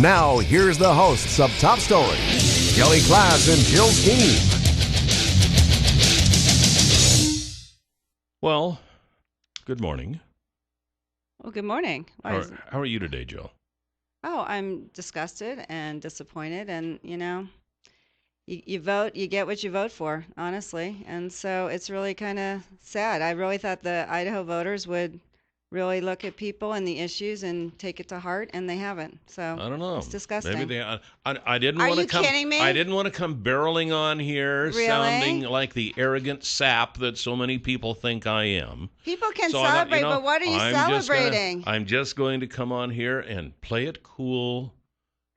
Now, here's the hosts of Top Story, Kelly Class and Jill Skeen. Well, good morning. Well, good morning. How are you today, Jill? Oh, I'm disgusted and disappointed, and you vote, you get what you vote for, honestly, and so it's really kind of sad. I really thought the Idaho voters would really look at people and the issues and take it to heart, and they haven't. So I don't know. It's disgusting. Maybe they. I didn't Are want to you come. kidding me? I didn't want to come barreling on here, Really? sounding like the arrogant sap that so many people think I am. People can So I thought, celebrate, but what are you celebrating? I'm just going to come on here and play it cool.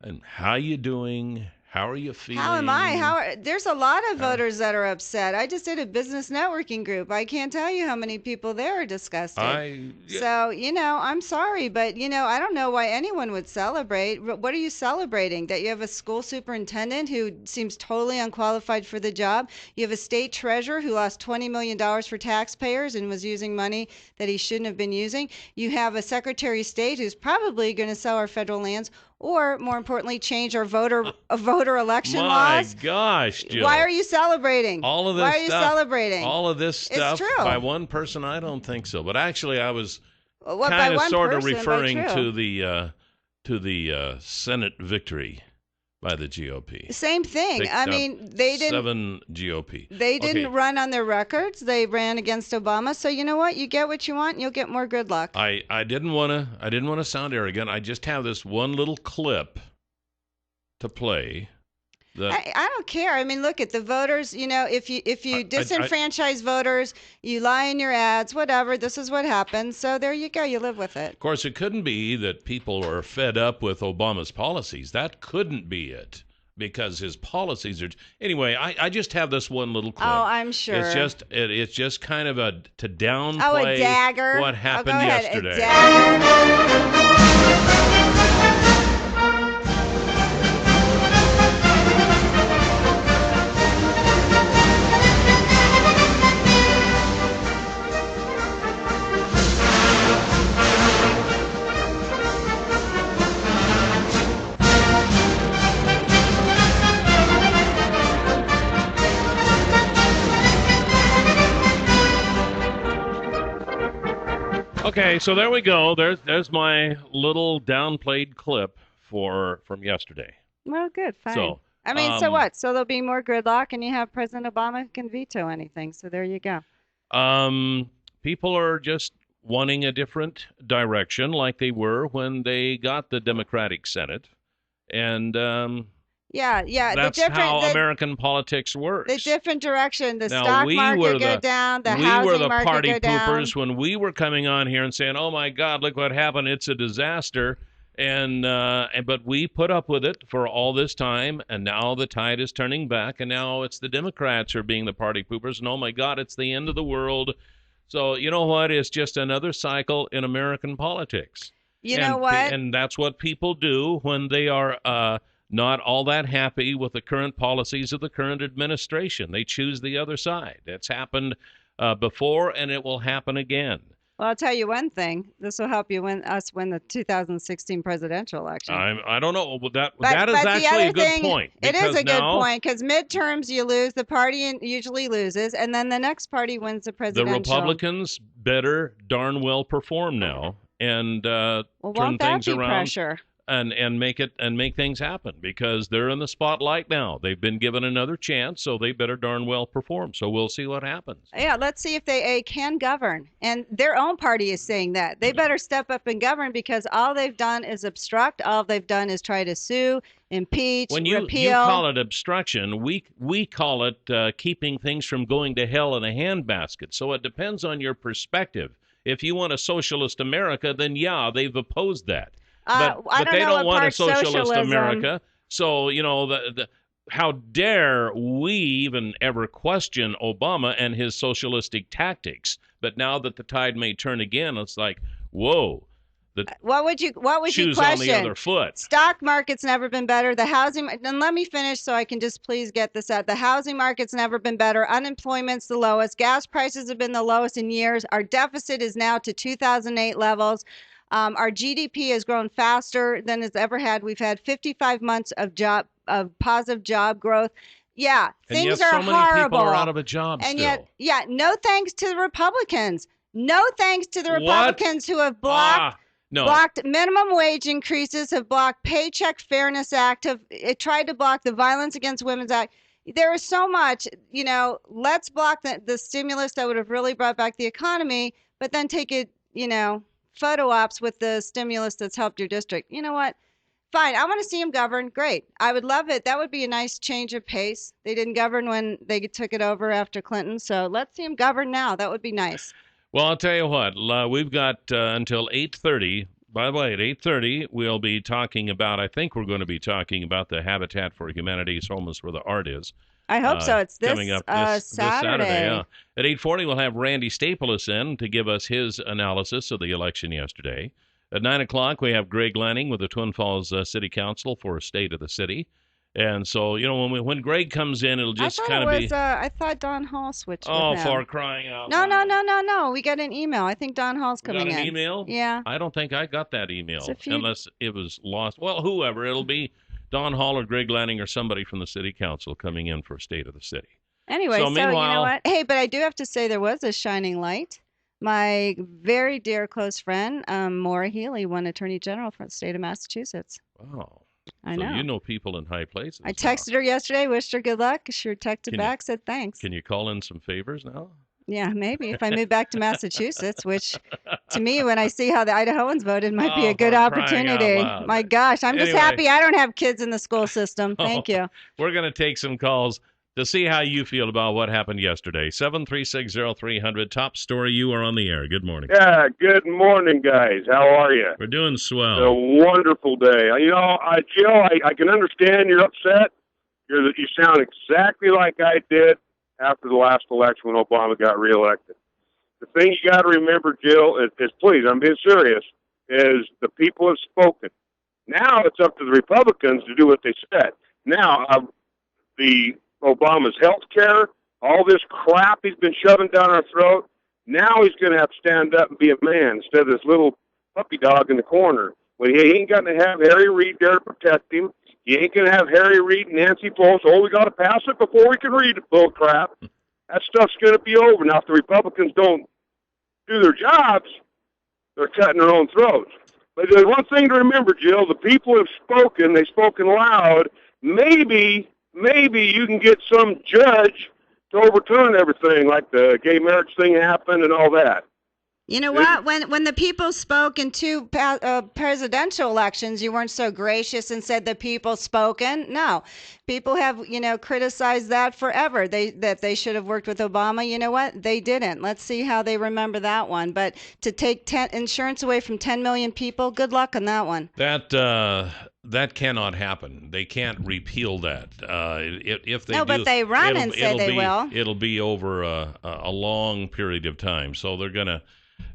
And how you doing? How are you feeling? How am I? There's a lot of voters that are upset. I just did a business networking group. I can't tell you how many people there are disgusted. So, I'm sorry, but, I don't know why anyone would celebrate. What are you celebrating? That you have a school superintendent who seems totally unqualified for the job? You have a state treasurer who lost $20 million for taxpayers and was using money that he shouldn't have been using? You have a secretary of state who's probably going to sell our federal lands, or more importantly, change our voter election laws. My gosh, Jill. Why are you celebrating? All of this Why are you stuff, celebrating? All of this stuff It's true. by one person? I don't think so. But actually, I was By kind of one sort of person, referring but true. to the Senate victory by the GOP. Same thing. Picked I up mean, they didn't. 7 GOP. They didn't Okay. run on their records. They ran against Obama. So you know what? You get what you want, and you'll get more good luck. I didn't want to sound arrogant. I just have this one little clip to play. I don't care. I mean, look at the voters. If you disenfranchise voters, you lie in your ads, whatever. This is what happens. So there you go. You live with it. Of course, it couldn't be that people are fed up with Obama's policies. That couldn't be it, because his policies are. Anyway, I just have this one little clip. Oh, I'm sure. It's just kind of to downplay a dagger. what happened go ahead. yesterday. A dagger. Okay, so there we go. There's my little downplayed clip from yesterday. Well, good, fine. So, so what? So there'll be more gridlock, and you have President Obama who can veto anything. So there you go. People are just wanting a different direction, like they were when they got the Democratic Senate, and yeah. That's how American politics works. The different direction. The now, stock market go down. The housing market party go down. poopers when we were coming on here and saying, "Oh my God, look what happened! It's a disaster." But we put up with it for all this time, and now the tide is turning back, and now it's the Democrats who are being the party poopers, and oh my God, it's the end of the world. So you know what? It's just another cycle in American politics. You know what? And that's what people do when they are not all that happy with the current policies of the current administration. They choose the other side. That's happened before, and it will happen again. Well, I'll tell you one thing. This will help you win the 2016 presidential election. I don't know. Well, that is but actually a good point. It is a good point, because midterms you lose, the party usually loses, and then the next party wins the presidential. The Republicans better darn well perform now and turn things around. Pressure? And make things happen, because they're in the spotlight now. They've been given another chance, so they better darn well perform. So we'll see what happens. Yeah, let's see if they can govern. And their own party is saying that. They better step up and govern, because all they've done is obstruct. All they've done is try to sue, impeach, repeal. When you call it obstruction, we call it keeping things from going to hell in a handbasket. So it depends on your perspective. If you want a socialist America, then yeah, they've opposed that. But they don't want a socialist America. So, how dare we even ever question Obama and his socialistic tactics? But now that the tide may turn again, it's like, whoa. What would you question? On the other foot. Stock market's never been better. The housing, and let me finish so I can just please get this out. The housing market's never been better. Unemployment's the lowest. Gas prices have been the lowest in years. Our deficit is now to 2008 levels. Our GDP has grown faster than it's ever had. We've had 55 months of positive job growth. Yeah, and things yet are so many horrible. people are out of a job and still. yet, yeah, no thanks to the Republicans. No thanks to the Republicans who have blocked minimum wage increases, have blocked Paycheck Fairness Act, have tried to block the Violence Against Women's Act. There is so much, let's block the stimulus that would have really brought back the economy, but then take it, photo ops with the stimulus that's helped your district. You know what? Fine. I want to see them govern. Great. I would love it. That would be a nice change of pace. They didn't govern when they took it over after Clinton. So let's see them govern now. That would be nice. Well, I'll tell you what. We've got until 8:30. By the way, at 8:30, we'll be talking about, I think we're going to be talking about the Habitat for Humanity's Homeless Where the Art Is. I hope so. It's coming up this Saturday. Yeah. At 8:40, we'll have Randy Staples in to give us his analysis of the election yesterday. At 9 o'clock, we have Greg Lanning with the Twin Falls City Council for a State of the City. And so, when Greg comes in, it'll just kind of be... I thought Don Hall switched with him. For crying out loud. No. We got an email. I think Don Hall's coming in. You got an email? Yeah. I don't think I got that email, unless it was lost. Well, whoever. It'll be Don Hall or Greg Lanning or somebody from the City Council coming in for a State of the City. Anyway, so you know what? Hey, but I do have to say there was a shining light. My very dear close friend, Maura Healey, won Attorney General for the state of Massachusetts. Wow. I know. You know people in high places. I texted her yesterday, wished her good luck. She texted back, said thanks. Can you call in some favors now? Yeah, maybe. If I move back to Massachusetts, which to me, when I see how the Idahoans voted, might be a good opportunity. My gosh, I'm just happy I don't have kids in the school system. Thank you. We're going to take some calls to see how you feel about what happened yesterday. 7360300, top story. You are on the air. Good morning. Yeah, good morning, guys. How are you? We're doing swell. It's a wonderful day. Jill, I can understand you're upset. You sound exactly like I did after the last election when Obama got reelected. The thing you got to remember, Jill, is please, I'm being serious, is the people have spoken. Now it's up to the Republicans to do what they said. Now, Obama's health care, all this crap he's been shoving down our throat, now he's going to have to stand up and be a man instead of this little puppy dog in the corner. Well, he ain't going to have Harry Reid there to protect him. He ain't going to have Harry Reid and Nancy Pelosi. We got to pass it before we can read it, bull crap. That stuff's going to be over. Now, if the Republicans don't do their jobs, they're cutting their own throats. But there's one thing to remember, Jill. The people have spoken. They've spoken loud. Maybe you can get some judge to overturn everything, like the gay marriage thing happened and all that. You know what? When the people spoke in two presidential elections, you weren't so gracious and said the people spoken. No, people have criticized that forever. That they should have worked with Obama. You know what? They didn't. Let's see how they remember that one. But to take insurance away from 10 million people, good luck on that one. That cannot happen. They can't repeal that. If they but they run and say they will. It'll be over a long period of time. So they're gonna.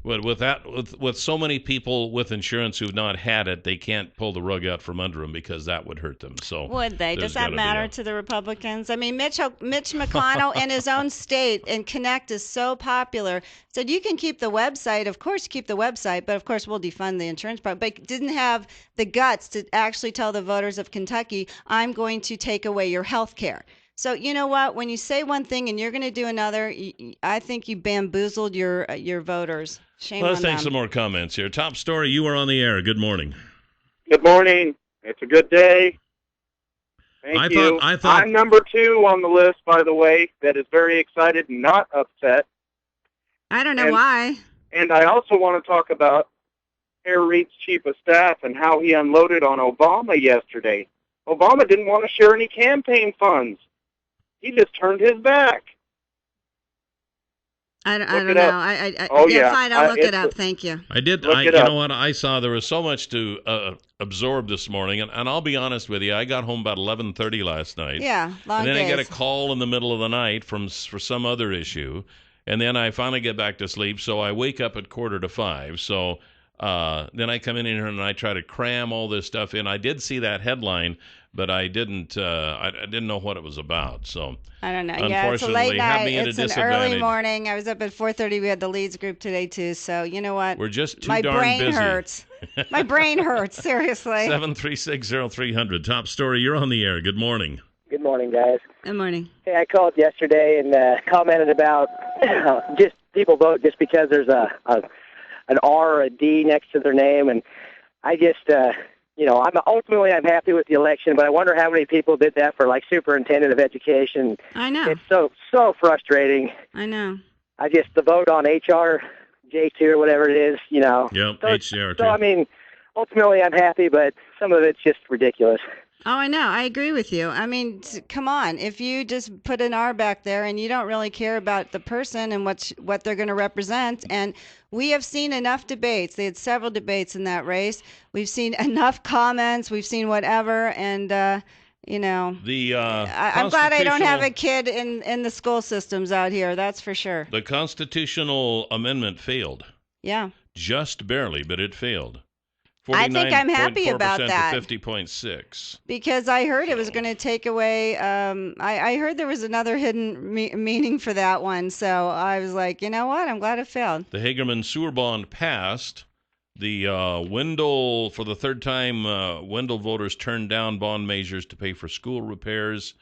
With so many people with insurance who've not had it, they can't pull the rug out from under them because that would hurt them. So would they? Does that matter to the Republicans? I mean, Mitch McConnell in his own state and Connect is so popular. Said you can keep the website. Of course, keep the website, but of course we'll defund the insurance part. But didn't have the guts to actually tell the voters of Kentucky, I'm going to take away your health care. So you know what? When you say one thing and you're going to do another, I think you bamboozled your voters. Shame on them. Let's take some more comments here. Top story, you are on the air. Good morning. Good morning. It's a good day. Thank you. I'm number 2 on the list, by the way, that is very excited and not upset. I don't know why. And I also want to talk about Harry Reid's chief of staff and how he unloaded on Obama yesterday. Obama didn't want to share any campaign funds. He just turned his back. I don't know. Fine, I'll look it up. Thank you. I did. You know what? I saw there was so much to absorb this morning, and I'll be honest with you. I got home about 11:30 last night. Yeah, long And then days. I get a call in the middle of the night for some other issue, and then I finally get back to sleep. So I wake up at 4:45. So Then I come in here and I try to cram all this stuff in. I did see that headline, but I didn't. I didn't know what it was about. So I don't know. Yeah, it's a late night. It's an early morning. I was up at 4:30. We had the leads group today too. So you know what? We're just too My darn brain busy. hurts. My brain hurts. Seriously. 7360300. Top story. You're on the air. Good morning. Good morning, guys. Good morning. Hey, I called yesterday and commented about just people vote just because there's an R or a D next to their name, and I just, I'm happy with the election, but I wonder how many people did that for like superintendent of education. I know. It's so frustrating. I know. The vote on HR J2 or whatever it is, Yep, So, HR2. so I mean, ultimately I'm happy, but some of it's just ridiculous. Oh, I know. I agree with you. I mean, come on. If you just put an R back there and you don't really care about the person and what they're going to represent, and we have seen enough debates. They had several debates in that race. We've seen enough comments. We've seen whatever, and I'm glad I don't have a kid in the school systems out here. That's for sure. The constitutional amendment failed. Yeah. Just barely, but it failed. I think I'm happy about that. 50.6. Because I heard it was going to take away. I heard there was another hidden meaning for that one. So I was like, you know what? I'm glad it failed. The Hagerman sewer bond passed. The Wendell, for the third time, Wendell voters turned down bond measures to pay for school repairs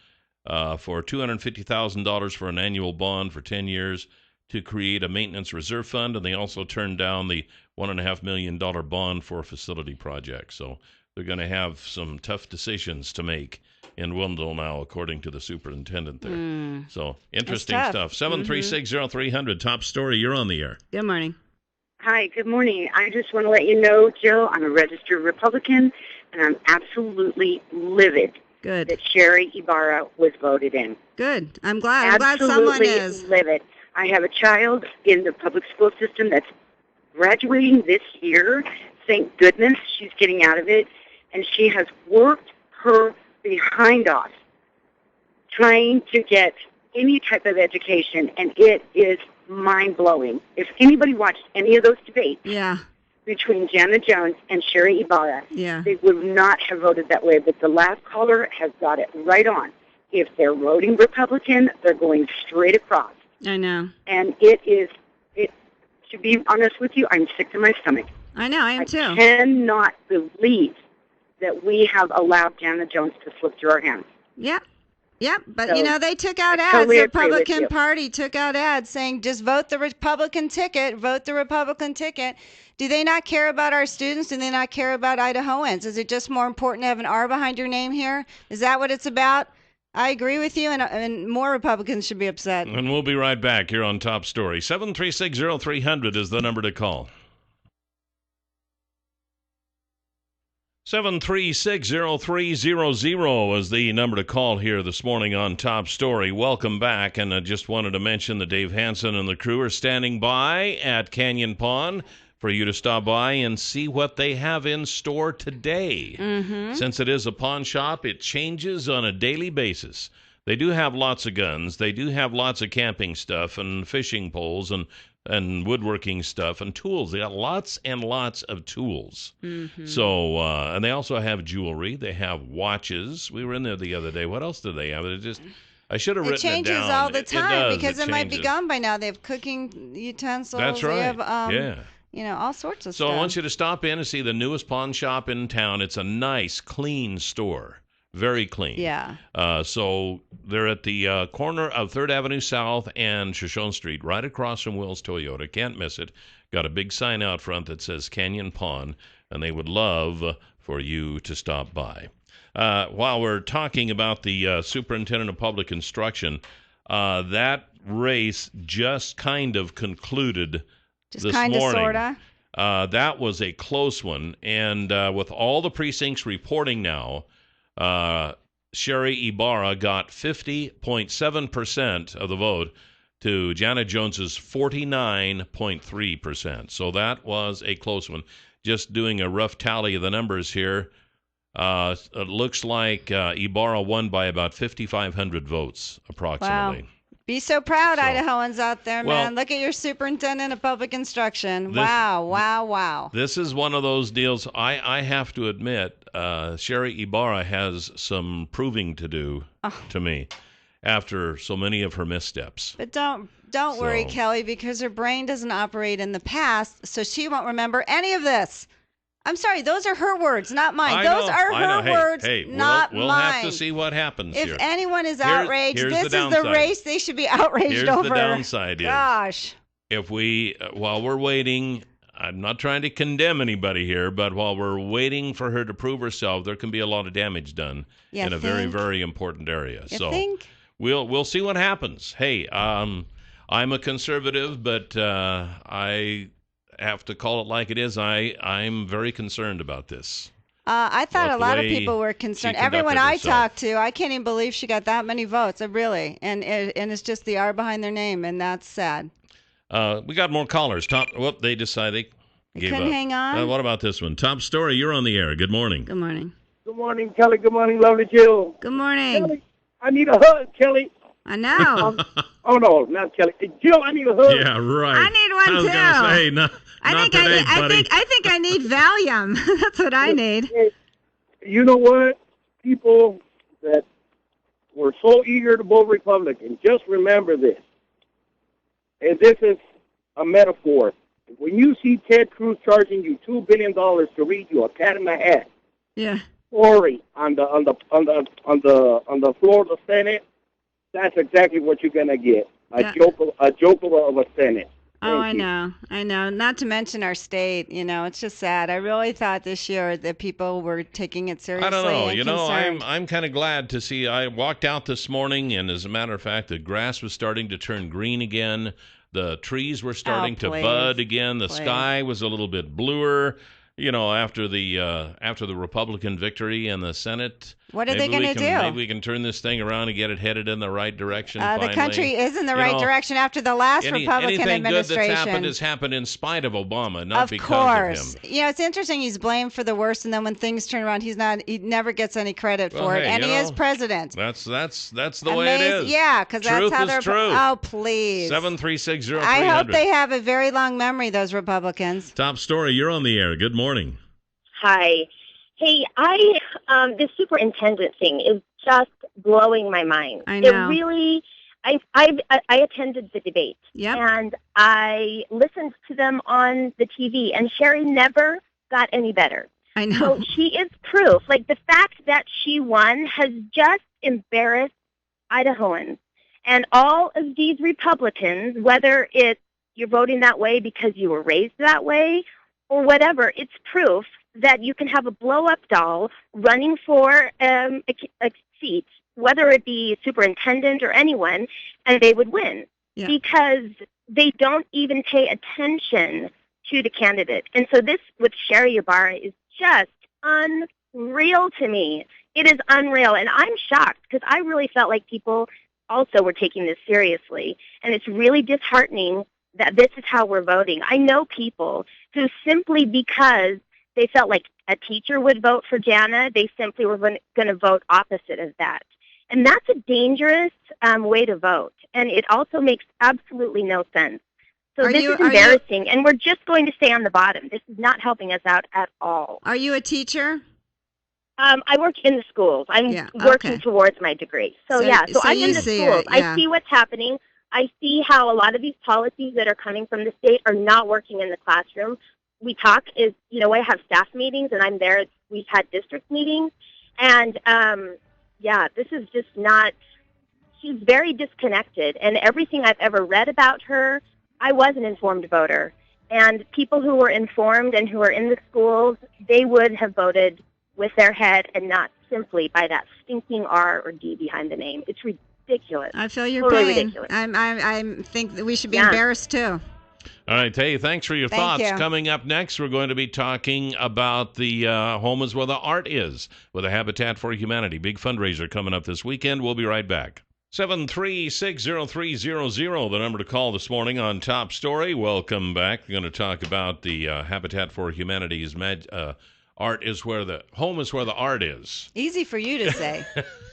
for $250,000 for an annual bond for 10 years to create a maintenance reserve fund, and they also turned down the $1.5 million bond for a facility project. So they're going to have some tough decisions to make in Wendell now, according to the superintendent there. So interesting stuff. 7360300, top story. You're on the air. Good morning. Hi, good morning. I just want to let you know, Jill, I'm a registered Republican, and I'm absolutely livid that Sherry Ibarra was voted in. Good. I'm glad someone is. Livid. I have a child in the public school system that's graduating this year. Thank goodness she's getting out of it. And she has worked her behind off trying to get any type of education, and it is mind-blowing. If anybody watched any of those debates between Janet Jones and Sherry Ibarra, they would not have voted that way. But the last caller has got it right on. If they're voting Republican, they're going straight across. I know. And to be honest with you, I'm sick to my stomach. I know, I am too. I cannot believe that we have allowed Janet Jones to slip through our hands. Yep. But, So, they took out ads. totally The agree with Republican you. Party took out ads saying, just vote the Republican ticket, vote the Republican ticket. Do they not care about our students? Do they not care about Idahoans? Is it just more important to have an R behind your name here? Is that what it's about? I agree with you, and more Republicans should be upset. And we'll be right back here on Top Story. 7360300 is the number to call. 7360300 is the number to call here this morning on Top Story. Welcome back, and I just wanted to mention that Dave Hansen and the crew are standing by at Canyon Pond for you to stop by and see what they have in store today. Since it is a pawn shop, it changes on a daily basis. They do have lots of guns. They do have lots of camping stuff and fishing poles and woodworking stuff and tools. They got lots and lots of tools. So, and they also have jewelry. They have watches. We were in there the other day. What else do they have? I should have written it down. It changes all the time because it might be changes. gone by now. They have cooking utensils. That's right. They have, yeah. all sorts of So stuff. I want you to stop in and see the newest pawn shop in town. It's a nice, clean store. Very clean. Yeah. So they're at the corner of 3rd Avenue South and Shoshone Street, right across from Will's Toyota. Can't miss it. Got a big sign out front that says Canyon Pawn, and they would love for you to stop by. While we're talking about the Superintendent of Public Instruction, that race just kind of concluded Just this kind of, morning. sort of. That was a close one, and with all the precincts reporting now, Sherry Ibarra got 50.7% of the vote to Janet Jones's 49.3%. So that was a close one. Just doing a rough tally of the numbers here, it looks like Ibarra won by about 5,500 votes, approximately. Wow. Be so proud, Idahoans out there, well, man. Look at your superintendent of public instruction. Wow. This is one of those deals. I have to admit, Sherry Ibarra has some proving to do to me after so many of her missteps. But don't worry, Kelly, because her brain doesn't operate in the past, so she won't remember any of this. I'm sorry, those are her words, not mine. Those are her words, not mine. We'll have to see what happens if here. If anyone is outraged, this is the race they should be outraged over. Here's the downside. Gosh. If while we're waiting, I'm not trying to condemn anybody here, but while we're waiting for her to prove herself, there can be a lot of damage done in a very, very important area. We'll see what happens. Hey, I'm a conservative, but I have to call it like it is. I'm very concerned about this. I thought a lot of people were concerned. Everyone I talked to, I can't even believe she got that many votes. Really, and it's just the R behind their name, and that's sad. We got more callers. They decided they gave up. Couldn't hang on. What about this one? Top story. You're on the air. Good morning. Good morning. Good morning, Kelly. Good morning, lovely Jill. Good morning. Kelly, I need a hug, Kelly. I know. Oh no, not Kelly. Jill, I need a hug. Yeah, right. I need one too. I was gonna say, not today, buddy. I think I need Valium. That's what I need. You know what? People that were so eager to vote Republican, just remember this. And this is a metaphor. When you see Ted Cruz charging you $2 billion to read you a cat in the hat, story on the floor of the Senate, that's exactly what you're gonna get. A joker of a Senate. I know. Not to mention our state. It's just sad. I really thought this year that people were taking it seriously. I don't know. Concerned. I'm kind of glad to see. I walked out this morning, and as a matter of fact, the grass was starting to turn green again. The trees were starting to bud again. The sky was a little bit bluer. After the Republican victory in the Senate. What are they going to do? Maybe we can turn this thing around and get it headed in the right direction. The country is in the right direction after the last Republican administration. Anything good that's has happened in spite of Obama, not because of him. It's interesting. He's blamed for the worst, and then when things turn around, he never gets any credit for it, and he is president. That's the way it is. Yeah, because that's how they're. Truth. Oh, please. 7360300. I hope they have a very long memory, those Republicans. Top story. You're on the air. Good morning. Hi. Hey, this superintendent thing is just blowing my mind. I know. It really, I attended the debate. Yep. And I listened to them on the TV, and Sherry never got any better. I know. So she is proof. Like, the fact that she won has just embarrassed Idahoans. And all of these Republicans, whether it's you're voting that way because you were raised that way or whatever, it's proof that you can have a blow-up doll running for a seat, whether it be superintendent or anyone, and they would win because they don't even pay attention to the candidate. And so this with Sherry Ibarra is just unreal to me. It is unreal, and I'm shocked because I really felt like people also were taking this seriously, and it's really disheartening that this is how we're voting. I know people who simply because they felt like a teacher would vote for Jana, they simply were going to vote opposite of that. And that's a dangerous way to vote. And it also makes absolutely no sense. So this is embarrassing, and we're just going to stay on the bottom. This is not helping us out at all. Are you a teacher? I work in the schools. I'm working towards my degree. So I'm in the schools. I see what's happening. I see how a lot of these policies that are coming from the state are not working in the classroom. We talk I have staff meetings, and I'm there. We've had district meetings. And, this is just not, she's very disconnected. And everything I've ever read about her, I was an informed voter. And people who were informed and who are in the schools, they would have voted with their head and not simply by that stinking R or D behind the name. It's ridiculous. I feel your pain. Ridiculous. I think that we should be embarrassed too. All right, hey, thanks for your thoughts. Coming up next, we're going to be talking about the Home is Where the Art Is with a Habitat for Humanity. Big fundraiser coming up this weekend. We'll be right back. 7360300, the number to call this morning on Top Story. Welcome back. We're going to talk about the Habitat for Humanity's home is where the art is. Easy for you to say.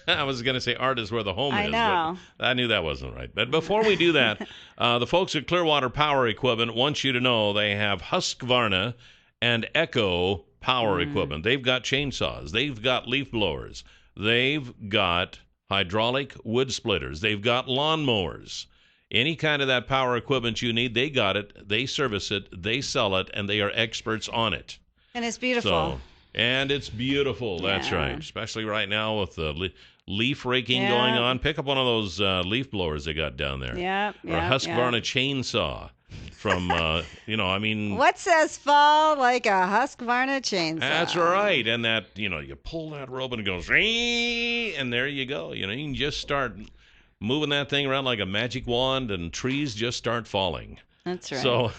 I was going to say art is where the home is. I know. But I knew that wasn't right. But before we do that, the folks at Clearwater Power Equipment want you to know they have Husqvarna and Echo power equipment. They've got chainsaws. They've got leaf blowers. They've got hydraulic wood splitters. They've got lawnmowers. Any kind of that power equipment you need, they got it. They service it. They sell it, and they are experts on it. And it's beautiful. And it's beautiful. That's right. Especially right now with the leaf raking going on. Pick up one of those leaf blowers they got down there. Or a Husqvarna chainsaw from, What says fall like a Husqvarna chainsaw? That's right. And that, you pull that rope and it goes, and there you go. You can just start moving that thing around like a magic wand and trees just start falling. That's right. So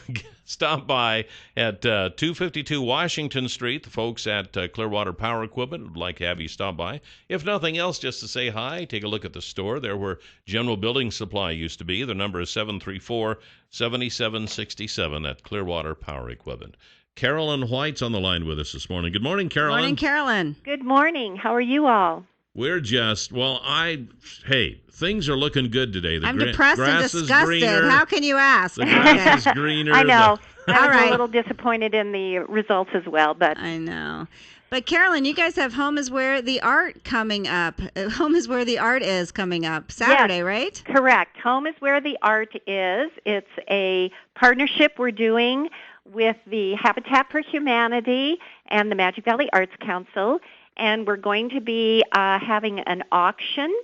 stop by at 252 Washington Street. The folks at Clearwater Power Equipment would like to have you stop by. If nothing else, just to say hi, take a look at the store. There where General Building Supply used to be. The number is 734-7767 at Clearwater Power Equipment. Carolyn White's on the line with us this morning. Good morning, Carolyn. Morning, Carolyn. Good morning. How are you all? We're just, things are looking good today. I'm depressed and disgusted. Greener. How can you ask? The grass is greener. I know. I was a little disappointed in the results as well, but I know. But Carolyn, you guys have Home is Where the Art coming up. Home is Where the Art is coming up Saturday, right? Correct. Home is Where the Art is. It's a partnership we're doing with the Habitat for Humanity and the Magic Valley Arts Council. And we're going to be having an auction,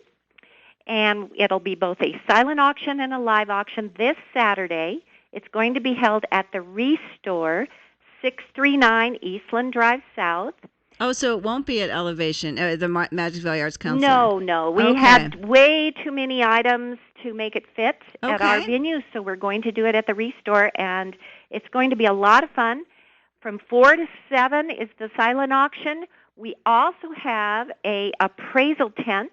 and it'll be both a silent auction and a live auction this Saturday. It's going to be held at the Restore, 639 Eastland Drive South. Oh, so it won't be at Elevation, the Magic Valley Arts Council? No. We have way too many items to make it fit at our venue, so we're going to do it at the Restore, and it's going to be a lot of fun. From 4 to 7 is the silent auction. We also have a appraisal tent.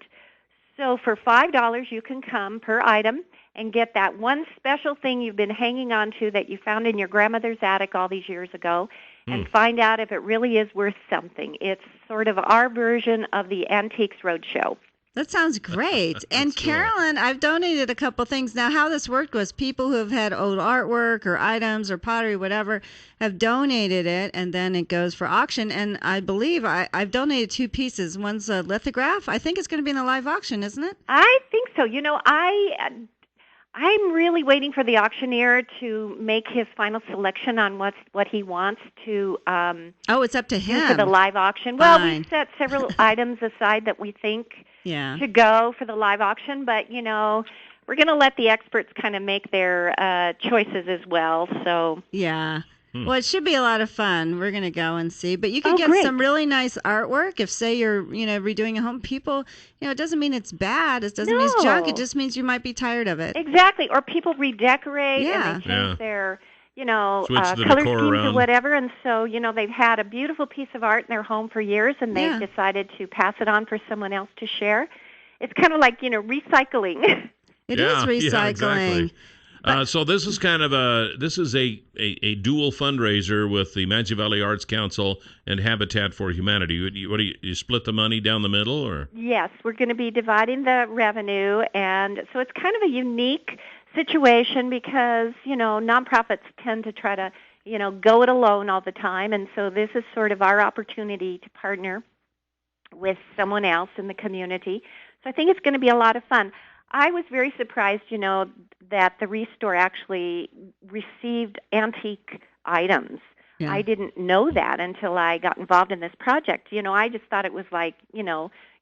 So for $5, you can come per item and get that one special thing you've been hanging on to that you found in your grandmother's attic all these years ago and find out if it really is worth something. It's sort of our version of the Antiques Roadshow. That sounds great. And Carolyn, I've donated a couple things. Now, how this worked was people who have had old artwork or items or pottery, whatever, have donated it, and then it goes for auction. And I believe I've donated 2 pieces. One's a lithograph. I think it's going to be in the live auction, isn't it? I think so. I'm really waiting for the auctioneer to make his final selection on what he wants to it's up to him. For the live auction. Fine. Well, we've set several items aside that we think should go for the live auction, but, we're going to let the experts kind of make their choices as well. So yeah. Well, it should be a lot of fun. We're going to go and see. But you can get some really nice artwork. If, say, you're, redoing a home, people, it doesn't mean it's bad. It doesn't mean it's junk. It just means you might be tired of it. Exactly. Or people redecorate and they change their, color schemes or whatever. And so, they've had a beautiful piece of art in their home for years, and they've decided to pass it on for someone else to share. It's kind of like, recycling. It is recycling. Yeah, exactly. So this is kind of a dual fundraiser with the Magic Valley Arts Council and Habitat for Humanity. What do you split the money down the middle, or? Yes, we're going to be dividing the revenue, and so it's kind of a unique situation because nonprofits tend to try to go it alone all the time, and so this is sort of our opportunity to partner with someone else in the community. So I think it's going to be a lot of fun. I was very surprised, that the Restore actually received antique items. Yeah. I didn't know that until I got involved in this project. I just thought it was like,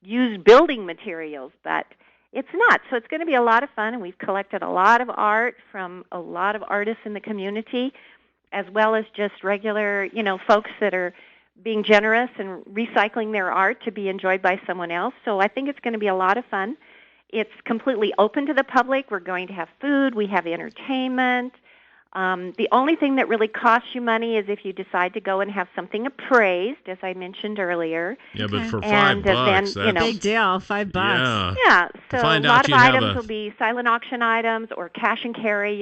used building materials, but it's not. So it's going to be a lot of fun, and we've collected a lot of art from a lot of artists in the community, as well as just regular, folks that are being generous and recycling their art to be enjoyed by someone else. So I think it's going to be a lot of fun. It's completely open to the public. We're going to have food. We have entertainment. The only thing that really costs you money is if you decide to go and have something appraised, as I mentioned earlier. Yeah, but for $5, that's big deal. $5. Yeah. So a lot of items will be silent auction items or cash and carry.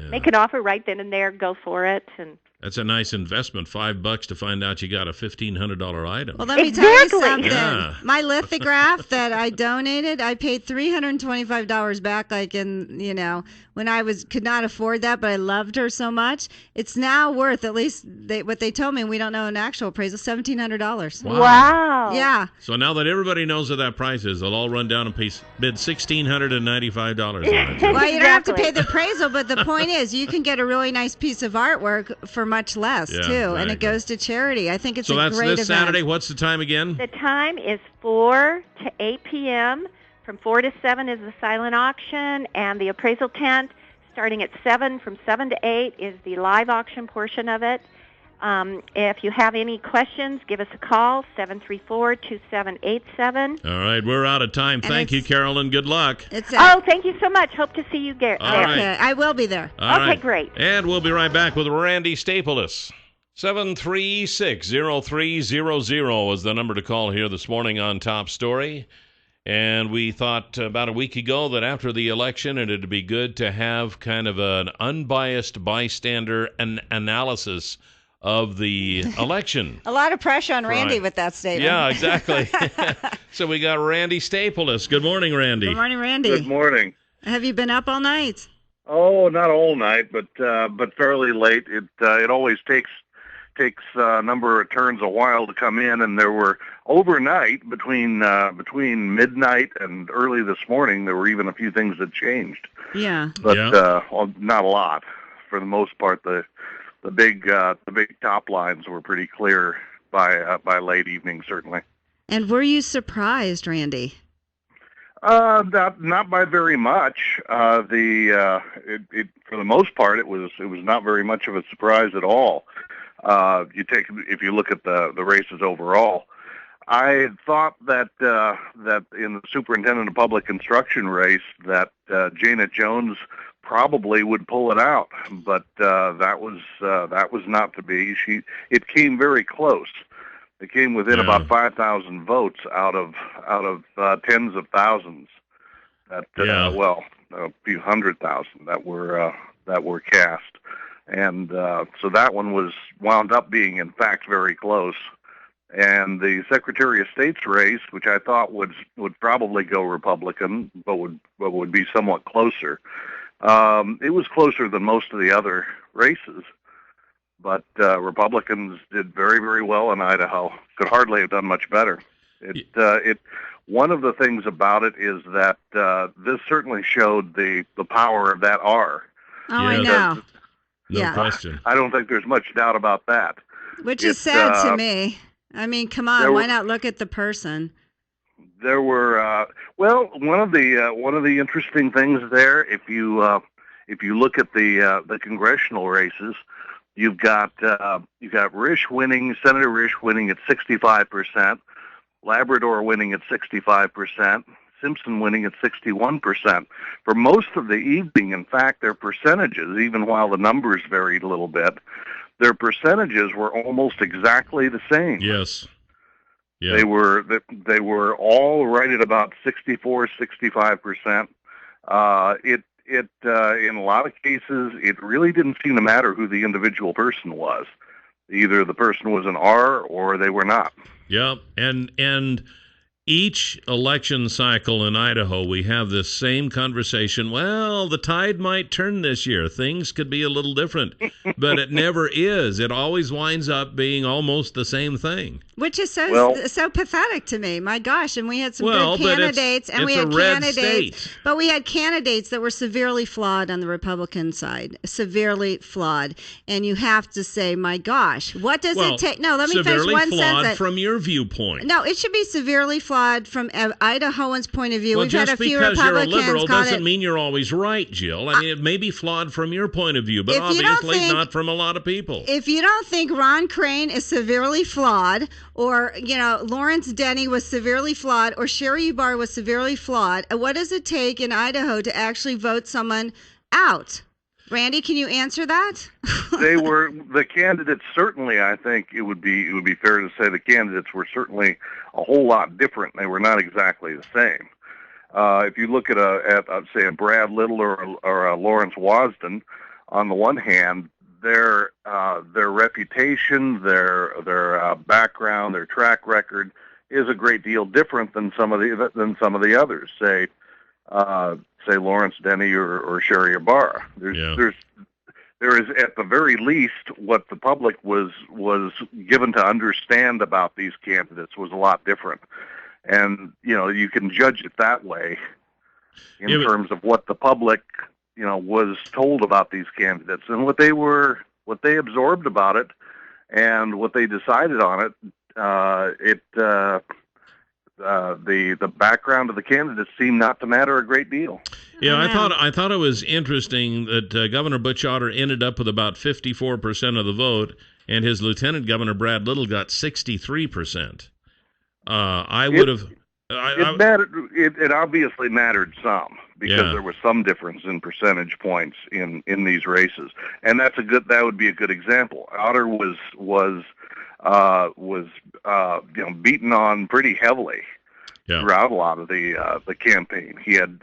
Make an offer right then and there. Go for it, and That's a nice investment, $5 to find out you got a $1,500 item. Well, let me tell you something. Yeah. My lithograph that I donated, I paid $325 back, when I could not afford that, but I loved her so much. It's now worth, at least what they told me, we don't know an actual appraisal, $1,700. Wow. Yeah. So now that everybody knows what that price is, they'll all run down and bid $1,695 on it. Well, you don't have to pay the appraisal, but the point is you can get a really nice piece of artwork for much less, too, exactly. And it goes to charity. I think it's a great event. So that's this Saturday. What's the time again? The time is 4 to 8 p.m. From 4 to 7 is the silent auction, and the appraisal tent, starting at 7, from 7 to 8 is the live auction portion of it. If you have any questions, give us a call, 734-2787. All right, we're out of time. Thank you, Carolyn. Good luck. Thank you so much. Hope to see you there. Right. I will be there. Okay, great. And we'll be right back with Randy Staples. 736-0300 is the number to call here this morning on Top Story. And we thought about a week ago that after the election, it'd be good to have kind of an unbiased bystander analysis of the election. A lot of pressure on Randy with that statement. Yeah, exactly. So we got Randy Staples. Good morning, Randy. Good morning, Randy. Good morning. Have you been up all night? Oh, not all night, but fairly late. It always takes a number of turns a while to come in, and there were overnight between midnight and early this morning, there were even a few things that changed. Yeah. But not a lot. For the most part, the big top lines were pretty clear by late evening, certainly. And were you surprised, Randy? Not by very much. For the most part, it was not very much of a surprise at all. If you look at the races overall, I had thought that in the superintendent of public instruction race that Janet Jones probably would pull it out, but that was not to be. It came very close. It came within about 5,000 votes out of tens of thousands. A few 100,000 that were cast. And so that one wound up being, in fact, very close. And the Secretary of State's race, which I thought would probably go Republican, but would be somewhat closer, it was closer than most of the other races. But Republicans did very, very well in Idaho. Could hardly have done much better. One of the things about it is that this certainly showed the power of that R. Oh, I know. No question. I don't think there's much doubt about that. Which is sad to me. I mean, come on, why not look at the person? There were one of the interesting things there. If you look at the congressional races, you've got Risch winning, Senator Risch winning at 65%, Labrador winning at 65%. Simpson winning at 61%. For most of the evening, in fact, their percentages, even while the numbers varied a little bit, their percentages were almost exactly the same. Yes. Yeah. They were all right at about 64, 65%. In a lot of cases, it really didn't seem to matter who the individual person was. Either the person was an R or they were not. Yeah, and each election cycle in Idaho, we have this same conversation. Well, the tide might turn this year. Things could be a little different, but it never is. It always winds up being almost the same thing. Which is so pathetic to me. My gosh, and we had some good candidates, and we had candidates, but we had candidates that were severely flawed on the Republican side, severely flawed. And you have to say, my gosh, what does it take? No, let me finish one sentence. Severely flawed from your viewpoint. No, it should be severely flawed from Idahoans' point of view. Well, We've had a few Republicans. Just because you're a liberal doesn't mean you're always right, Jill. I mean, it may be flawed from your point of view, but obviously not from a lot of people. If you don't think Ron Crane is severely flawed, or, Lawrence Denny was severely flawed, or Sherry Barr was severely flawed, what does it take in Idaho to actually vote someone out? Randy, can you answer that? They were the candidates. Certainly, I think it would be fair to say the candidates were certainly a whole lot different. They were not exactly the same. If you look at say a Brad Little or a Lawrence Wasden, on the one hand, their reputation, their background, their track record is a great deal different than some of the others. Say Lawrence Denny or Sherry Ibarra. There is at the very least what the public was given to understand about these candidates was a lot different, and you can judge it that way in terms of what the public was told about these candidates and what they absorbed about it and what they decided on it. The background of the candidates seemed not to matter a great deal. Yeah, I thought it was interesting that Governor Butch Otter ended up with about 54% of the vote, and his Lieutenant Governor Brad Little got 63%. I would have. It mattered. It obviously mattered some because there was some difference in percentage points in these races, and that would be a good example. Otter was beaten on pretty heavily throughout a lot of the campaign. He had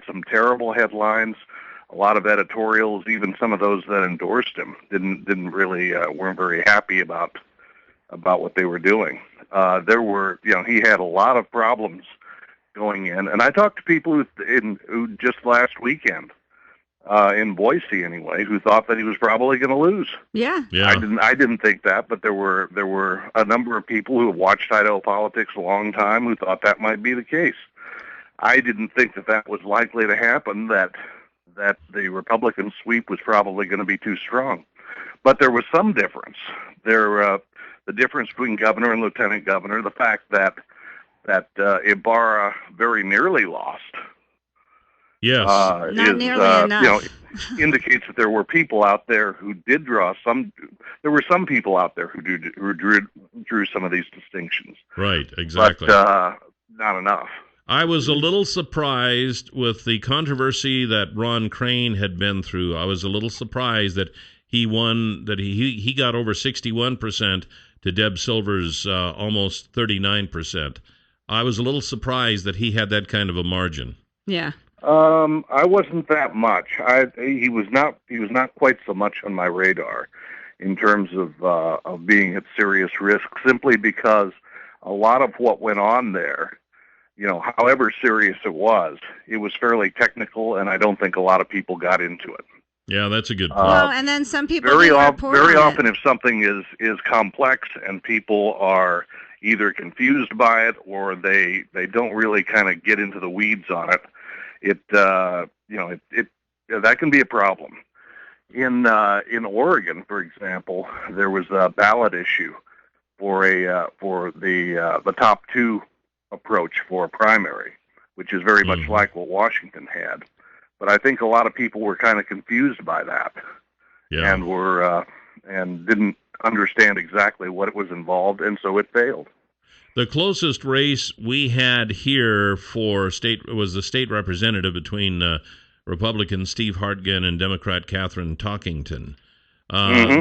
some terrible headlines, a lot of editorials. Even some of those that endorsed him didn't really weren't very happy about what they were doing. He had a lot of problems going in, and I talked to people who just last weekend in Boise anyway, who thought that he was probably going to lose. Yeah. I didn't think that, but there were a number of people who have watched Idaho politics a long time who thought that might be the case. I didn't think that was likely to happen. That the Republican sweep was probably going to be too strong, but there was some difference. The difference between governor and lieutenant governor, the fact that Ibarra very nearly lost. Yes, not nearly enough. Indicates that there were people out there who did draw some. There were some people out there who drew some of these distinctions. Right, exactly. But not enough. I was a little surprised with the controversy that Ron Crane had been through. I was a little surprised that he won. That he got over 61% to Deb Silver's almost 39%. I was a little surprised that he had that kind of a margin. Yeah. I wasn't that much. He was not quite so much on my radar in terms of being at serious risk, simply because a lot of what went on there, however serious it was fairly technical, and I don't think a lot of people got into it. Yeah, that's a good point. Well, and then some people very often if something is complex and people are either confused by it or they don't really kind of get into the weeds on it, that can be a problem. In Oregon, for example, there was a ballot issue for the top two approach for a primary, which is very much like what Washington had. But I think a lot of people were kind of confused by that, and didn't understand exactly what it was involved, and so it failed. The closest race we had here for state was the state representative between Republican Steve Hartgen and Democrat Catherine Talkington.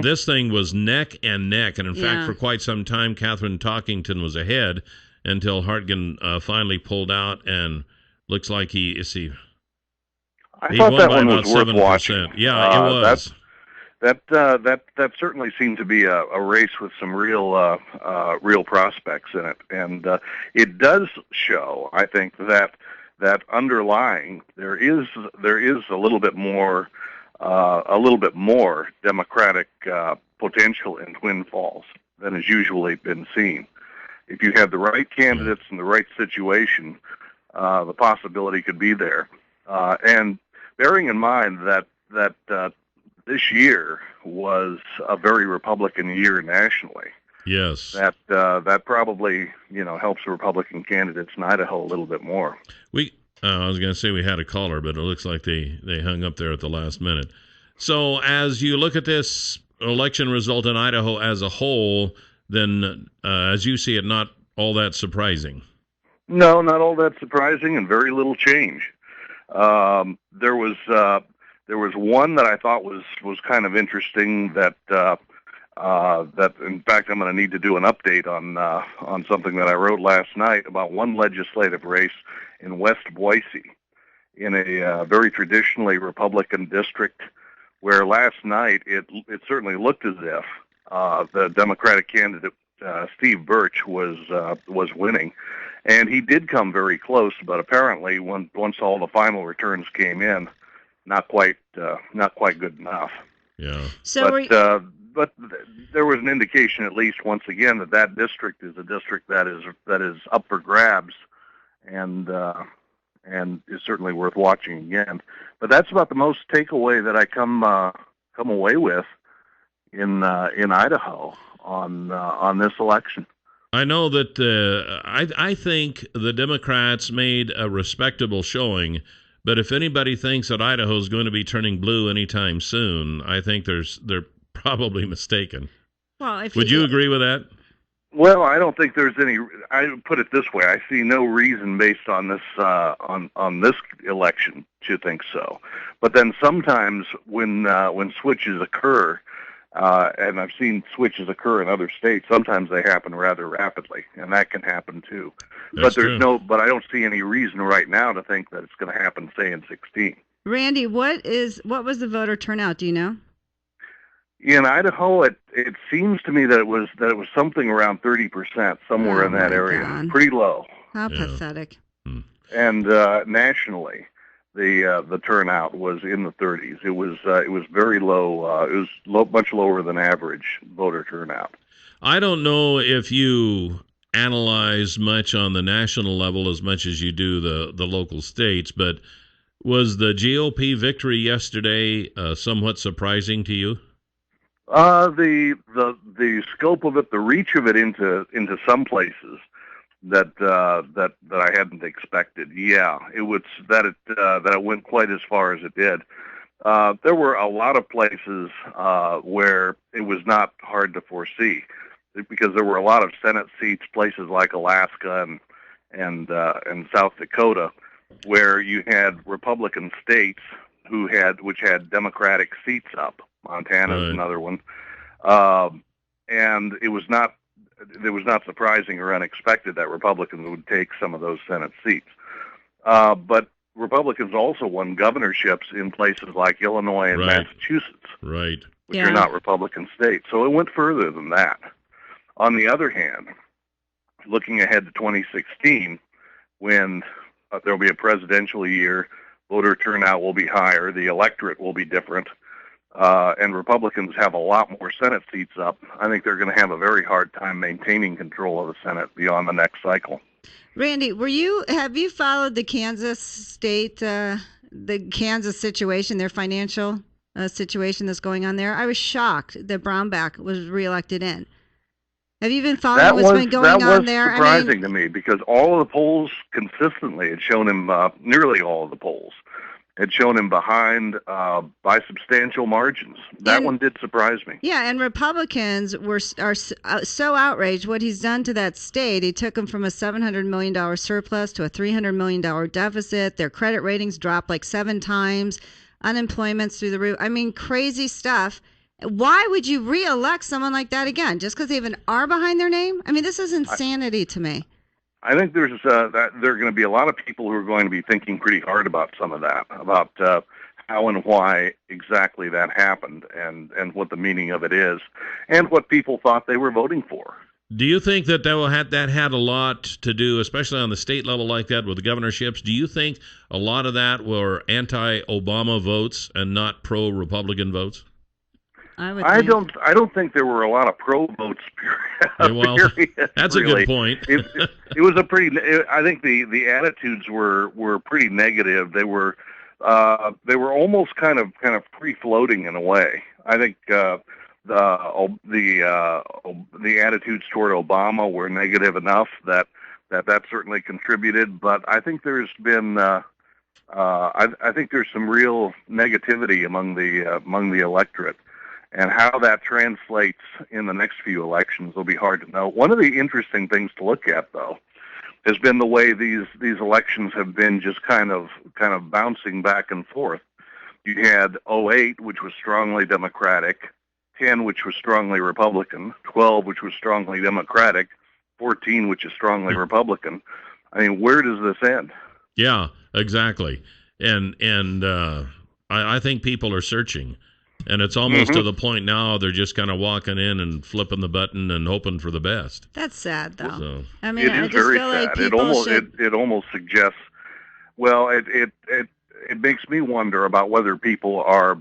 This thing was neck and neck, and in fact, for quite some time, Catherine Talkington was ahead until Hartgen finally pulled out, and looks like he thought won that by one about was worth 7%. watching. Yeah, it was. That certainly seemed to be a race with some real prospects in it, and it does show, I think, that underlying there is a little bit more Democratic potential in Twin Falls than has usually been seen. If you have the right candidates in the right situation, the possibility could be there. And bearing in mind that this year was a very Republican year nationally. Yes. That probably helps the Republican candidates in Idaho a little bit more. I was going to say we had a caller, but it looks like they hung up there at the last minute. So as you look at this election result in Idaho as a whole, then as you see it, not all that surprising. No, not all that surprising, and very little change. There was one that I thought was kind of interesting that in fact I'm going to need to do an update on something that I wrote last night about one legislative race in West Boise in a very traditionally Republican district where last night it certainly looked as if the Democratic candidate Steve Birch was winning, and he did come very close. But apparently, once all the final returns came in, not quite good enough. Yeah. So but there was an indication, at least once again, that district is a district that is up for grabs, and is certainly worth watching again. But that's about the most takeaway that I come away with in Idaho on this election. I know that I think the Democrats made a respectable showing, but if anybody thinks that Idaho is going to be turning blue anytime soon, I think they're probably mistaken. Well, would you agree with that? Well, I don't think there's any. I put it this way: I see no reason based on this on this election to think so. But then sometimes when switches occur, and I've seen switches occur in other states, sometimes they happen rather rapidly, and that can happen too. That's but there's true. But I don't see any reason right now to think that it's going to happen, say, in 16. Randy, what was the voter turnout? Do you know? In Idaho, it seems to me that it was something around 30%, somewhere in that area. God. Pretty low. How pathetic. And nationally, the turnout was in the 30s. It was very low. It was much lower than average voter turnout. I don't know if you analyze much on the national level as much as you do the local states, but was the GOP victory yesterday somewhat surprising to you? The scope of it, the reach of it into some places that I hadn't expected. Yeah, it was that it went quite as far as it did. There were a lot of places where it was not hard to foresee, because there were a lot of Senate seats, places like Alaska and South Dakota, where you had Republican states which had Democratic seats up. Montana is another one, and it was not surprising or unexpected that Republicans would take some of those Senate seats. But Republicans also won governorships in places like Illinois and Massachusetts, which are not Republican states. So it went further than that. On the other hand, looking ahead to 2016, when there will be a presidential year, voter turnout will be higher, the electorate will be different, and Republicans have a lot more Senate seats up. I think they're going to have a very hard time maintaining control of the Senate beyond the next cycle. Randy, have you followed the Kansas state, the Kansas situation, their financial situation that's going on there? I was shocked that Brownback was reelected in. Have you been following what's been going on there? That was surprising to me, because all of the polls consistently had shown him, nearly all of the polls, had shown him behind by substantial margins. That one did surprise me. Yeah, and Republicans are so outraged what he's done to that state. He took them from a $700 million surplus to a $300 million deficit. Their credit ratings dropped like 7 times. Unemployment's through the roof. I mean, crazy stuff. Why would you re-elect someone like that again? Just because they have an R behind their name? I mean, this is insanity to me. I think there are going to be a lot of people who are going to be thinking pretty hard about some of that, about how and why exactly that happened, and what the meaning of it is, and what people thought they were voting for. Do you think that had a lot to do, especially on the state level like that with the governorships? Do you think a lot of that were anti-Obama votes and not pro-Republican votes? I don't think there were a lot of pro votes. Well, that's really a good point. It was a pretty. I think the attitudes were pretty negative. They were almost kind of free floating in a way. I think the attitudes toward Obama were negative enough that certainly contributed. But I think there's been I think there's some real negativity among the electorate. And how that translates in the next few elections will be hard to know. One of the interesting things to look at, though, has been the way these elections have been just kind of bouncing back and forth. You had 08, which was strongly Democratic, 10, which was strongly Republican, 12, which was strongly Democratic, 14, which is strongly Republican. I mean, where does this end? Yeah, exactly. And I think people are searching. And it's almost to the point now they're just kind of walking in and flipping the button and hoping for the best. That's sad, though. So, I mean, it I is just very feel sad. like people should... It almost suggests. Well, it makes me wonder about whether people are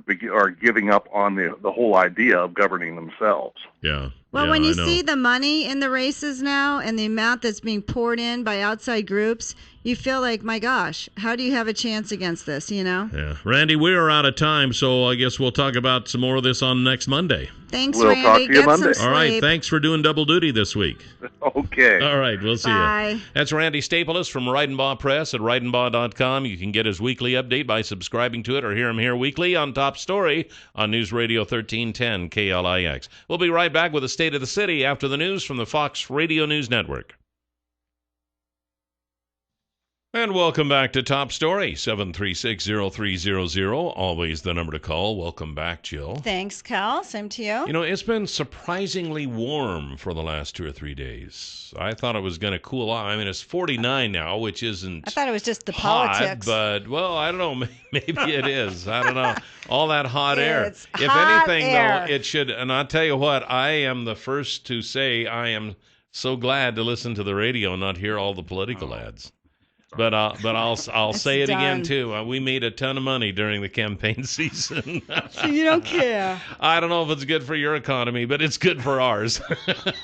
giving up on the whole idea of governing themselves. Yeah. Well, yeah, when you see the money in the races now and the amount that's being poured in by outside groups, you feel like, my gosh, how do you have a chance against this, you know? Yeah. Randy, we are out of time, so I guess we'll talk about some more of this on next Monday. Thanks, we'll Randy. Talk to you Get Monday. some sleep. All right, thanks for doing double duty this week. Okay. All right, we'll see Bye. you. That's Randy Staples from Reidenbaugh Press at reidenbaugh.com. You can get his weekly update by subscribing to it or hear him here weekly on Top Story on News Radio 1310 KLIX. We'll be right back with the State of the City after the news from the Fox Radio News Network. And welcome back to Top Story, 736-0300, always the number to call. Welcome back, Jill. Thanks, Cal. Same to you. You know, it's been surprisingly warm for the last 2 or 3 days. I thought it was going to cool off. I mean, it's 49 now, which isn't I thought it was just the hot, politics. but, well, I don't know. Maybe it is. I don't know. All that hot air. It's If hot anything, air. though, it should. And I'll tell you what, I am the first to say I am so glad to listen to the radio and not hear all the political ads. But I'll say it again too. We made a ton of money during the campaign season. So you don't care. I don't know if it's good for your economy, but it's good for ours. Oh,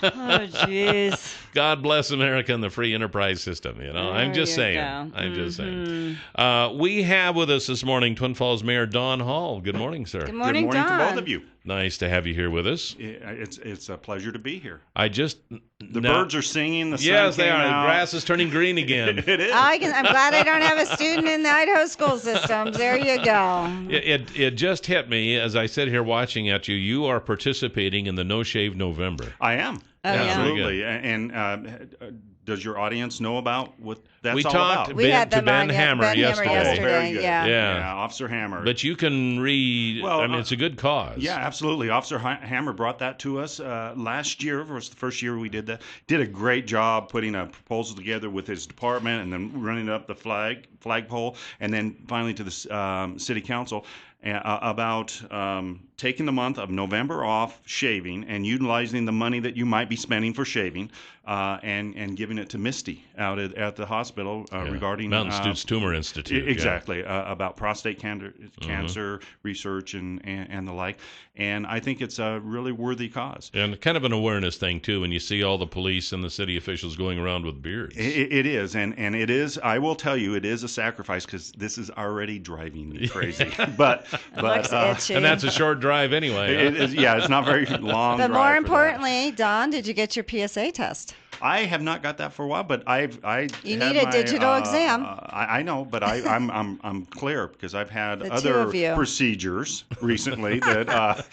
jeez. God bless America and the free enterprise system. You know, I'm just saying. I'm just saying. We have with us this morning Twin Falls Mayor Don Hall. Good morning, sir. Good morning, Good morning Don. to both of you. Nice to have you here with us. It's a pleasure to be here. The birds are singing. The sun yes, they came are. out. The grass is turning green again. It is. I'm glad I don't have a student in the Idaho school systems. There you go. It just hit me as I sit here watching at you. You are participating in the No Shave November. I am. Oh, yeah. Absolutely. And does your audience know about what that's we all talked about? We had to them Ben on Hammer Ben yesterday. Hammer yesterday. Very good. Yeah. Officer Hammer. But you can read. Well, I mean, it's a good cause. Yeah, absolutely. Officer Hammer brought that to us last year. It was the first year we did that. Did a great job putting a proposal together with his department and then running it up the flagpole, and then finally to the city council about taking the month of November off shaving and utilizing the money that you might be spending for shaving and giving it to Misty out at the hospital regarding Mountain Stutes Tumor Institute. Exactly, about prostate cancer research and the like. And I think it's a really worthy cause. And kind of an awareness thing, too, when you see all the police and the city officials going around with beards. It is, and it is, I will tell you, it is a sacrifice because this is already driving me crazy. but and that's a short drive anyway. It is, yeah, it's not very long. But more importantly, Don, did you get your PSA test? I have not got that for a while, but you need a digital exam. I know, but I'm clear because I've had the other procedures recently that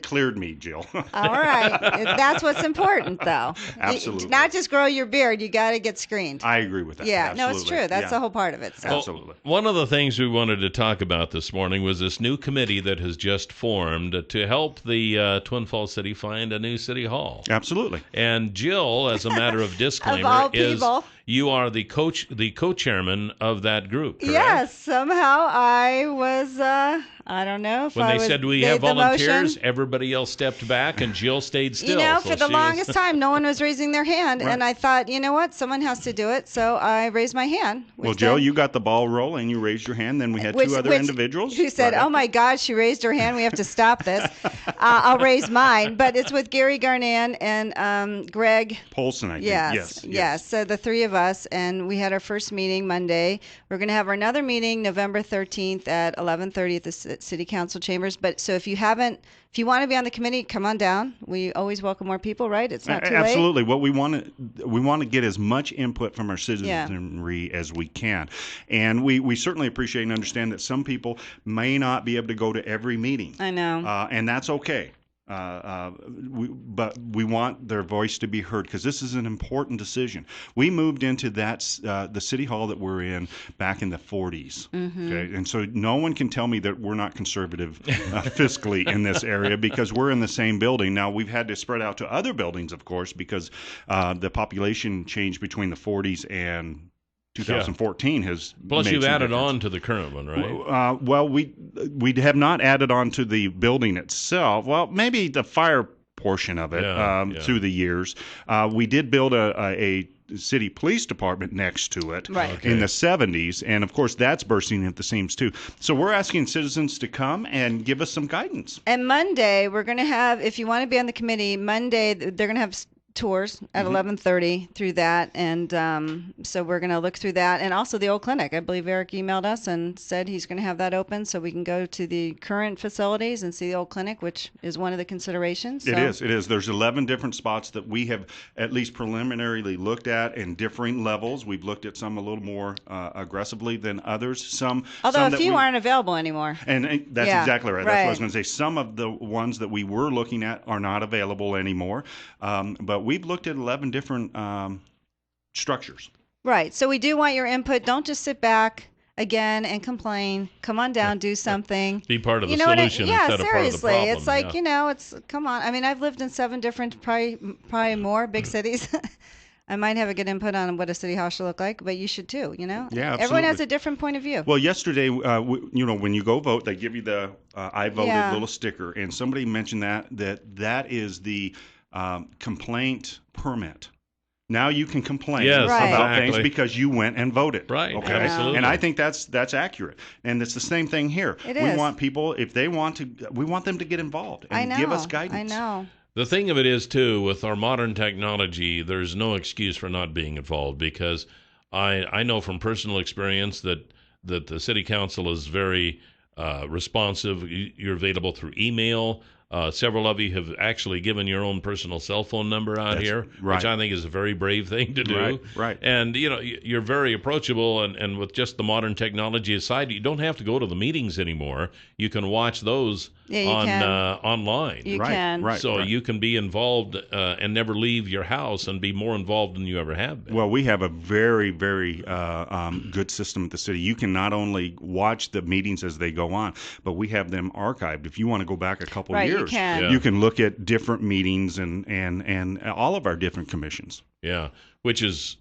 cleared me, Jill. All right, that's what's important, though. Absolutely. Not just grow your beard; you got to get screened. I agree with that. Yeah, absolutely. no, it's true. That's the whole part of it. So. Absolutely. One of the things we wanted to talk about this morning was this new committee that has just formed to help the Twin Falls City find a new city hall. Absolutely. And Jill, as a matter of disclaimer, of all people. You are the co-chairman of that group, correct? Yes, somehow I was, I don't know if when I they said we made have the volunteers, motion. Everybody else stepped back and Jill stayed still. You know, so for the longest time, no one was raising their hand. Right. And I thought, you know what, someone has to do it. So I raised my hand. Well, Jill, you got the ball rolling. You raised your hand. Then we had two other individuals. Who said, oh, my God, she raised her hand. We have to stop this. I'll raise mine. But it's with Gary Garnan and Greg Polson, I think. Yes. So the three of us, and we had our first meeting Monday. We're going to have another meeting November 13th at 11:30 at the City Council chambers. But so if you want to be on the committee, come on down. We always welcome more people, right? It's not too late. Absolutely. What we want to get as much input from our citizenry as we can, and we certainly appreciate and understand that some people may not be able to go to every meeting. I know, and that's okay. But we want their voice to be heard because this is an important decision. We moved into the city hall that we're in back in the 40s. Mm-hmm. Okay, and so no one can tell me that we're not conservative fiscally in this area because we're in the same building. Now we've had to spread out to other buildings, of course, because the population changed between the 40s and 2014 has Plus made you've some added difference. on to the current one, right? Well, we have not added on to the building itself. Well, maybe the fire portion of it through the years. We did build a city police department next to it in the 70s, and of course that's bursting at the seams too. So we're asking citizens to come and give us some guidance. And Monday we're going to have, if you want to be on the committee, Monday they're going to have tours at 11:30 through that, and so we're going to look through that, and also the old clinic. I believe Eric emailed us and said he's going to have that open so we can go to the current facilities and see the old clinic, which is one of the considerations. So. It is. There's 11 different spots that we have at least preliminarily looked at in differing levels. We've looked at some a little more aggressively than others. Although a few aren't available anymore. And that's exactly right. That's what I was going to say. Some of the ones that we were looking at are not available anymore, but we've looked at 11 different structures. Right. So we do want your input. Don't just sit back again and complain. Come on down, do something. Be part of the solution instead of part of the problem. It's like, it's, come on. I mean, I've lived in 7 different, probably more big cities. I might have a good input on what a city hall should look like, but you should too, Yeah, absolutely. Everyone has a different point of view. Well, yesterday, when you go vote, they give you the I voted little sticker, and somebody mentioned that is the complaint permit. Now you can complain about things because you went and voted. Right. Okay. Absolutely. And I think that's accurate. And it's the same thing here. We want people, if they want to, we want them to get involved and give us guidance. I know. The thing of it is, too, with our modern technology, there's no excuse for not being involved, because I know from personal experience that the city council is very responsive. You're available through email. Several of you have actually given your own personal cell phone number out here, which I think is a very brave thing to do. Right. And, you're very approachable, and with just the modern technology aside, you don't have to go to the meetings anymore. You can watch those online. You can. Right. So you can be involved and never leave your house and be more involved than you ever have been. Well, we have a very, very good system at the city. You can not only watch the meetings as they go on, but we have them archived. If you want to go back a couple years, you can look at different meetings and all of our different commissions. Yeah, which is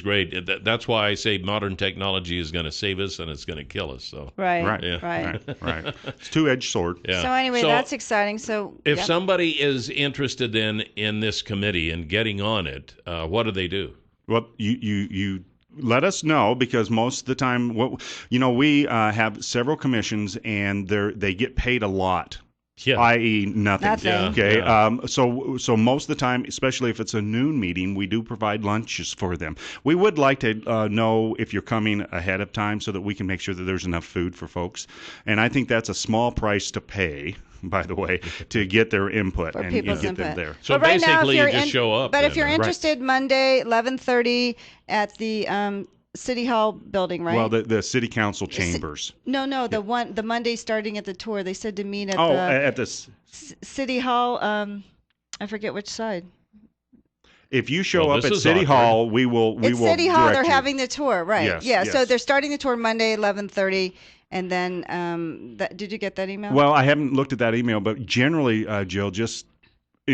great. That's why I say modern technology is going to save us and it's going to kill us. So Right. It's a two-edged sword. Yeah. So anyway, that's exciting. So if somebody is interested in this committee and getting on it, what do they do? Well, you let us know, because most of the time, we have several commissions and they get paid a lot. Yeah. I.e. nothing. Yeah. Okay. Yeah. So most of the time, especially if it's a noon meeting, we do provide lunches for them. We would like to know if you're coming ahead of time so that we can make sure that there's enough food for folks. And I think that's a small price to pay, by the way, to get their input and get them there. So basically, you just show up. But if you're interested, Monday, 11:30 at the City Hall building, right? Well, the City Council chambers. No, the Monday starting at the tour. They said to meet at at the City Hall. I forget which side. If you show up at City Hall, we will. It's City Hall. They're you. having the tour, right? Yes. So they're starting the tour Monday, 11:30, and then did you get that email? Well, I haven't looked at that email, but generally, Jill, just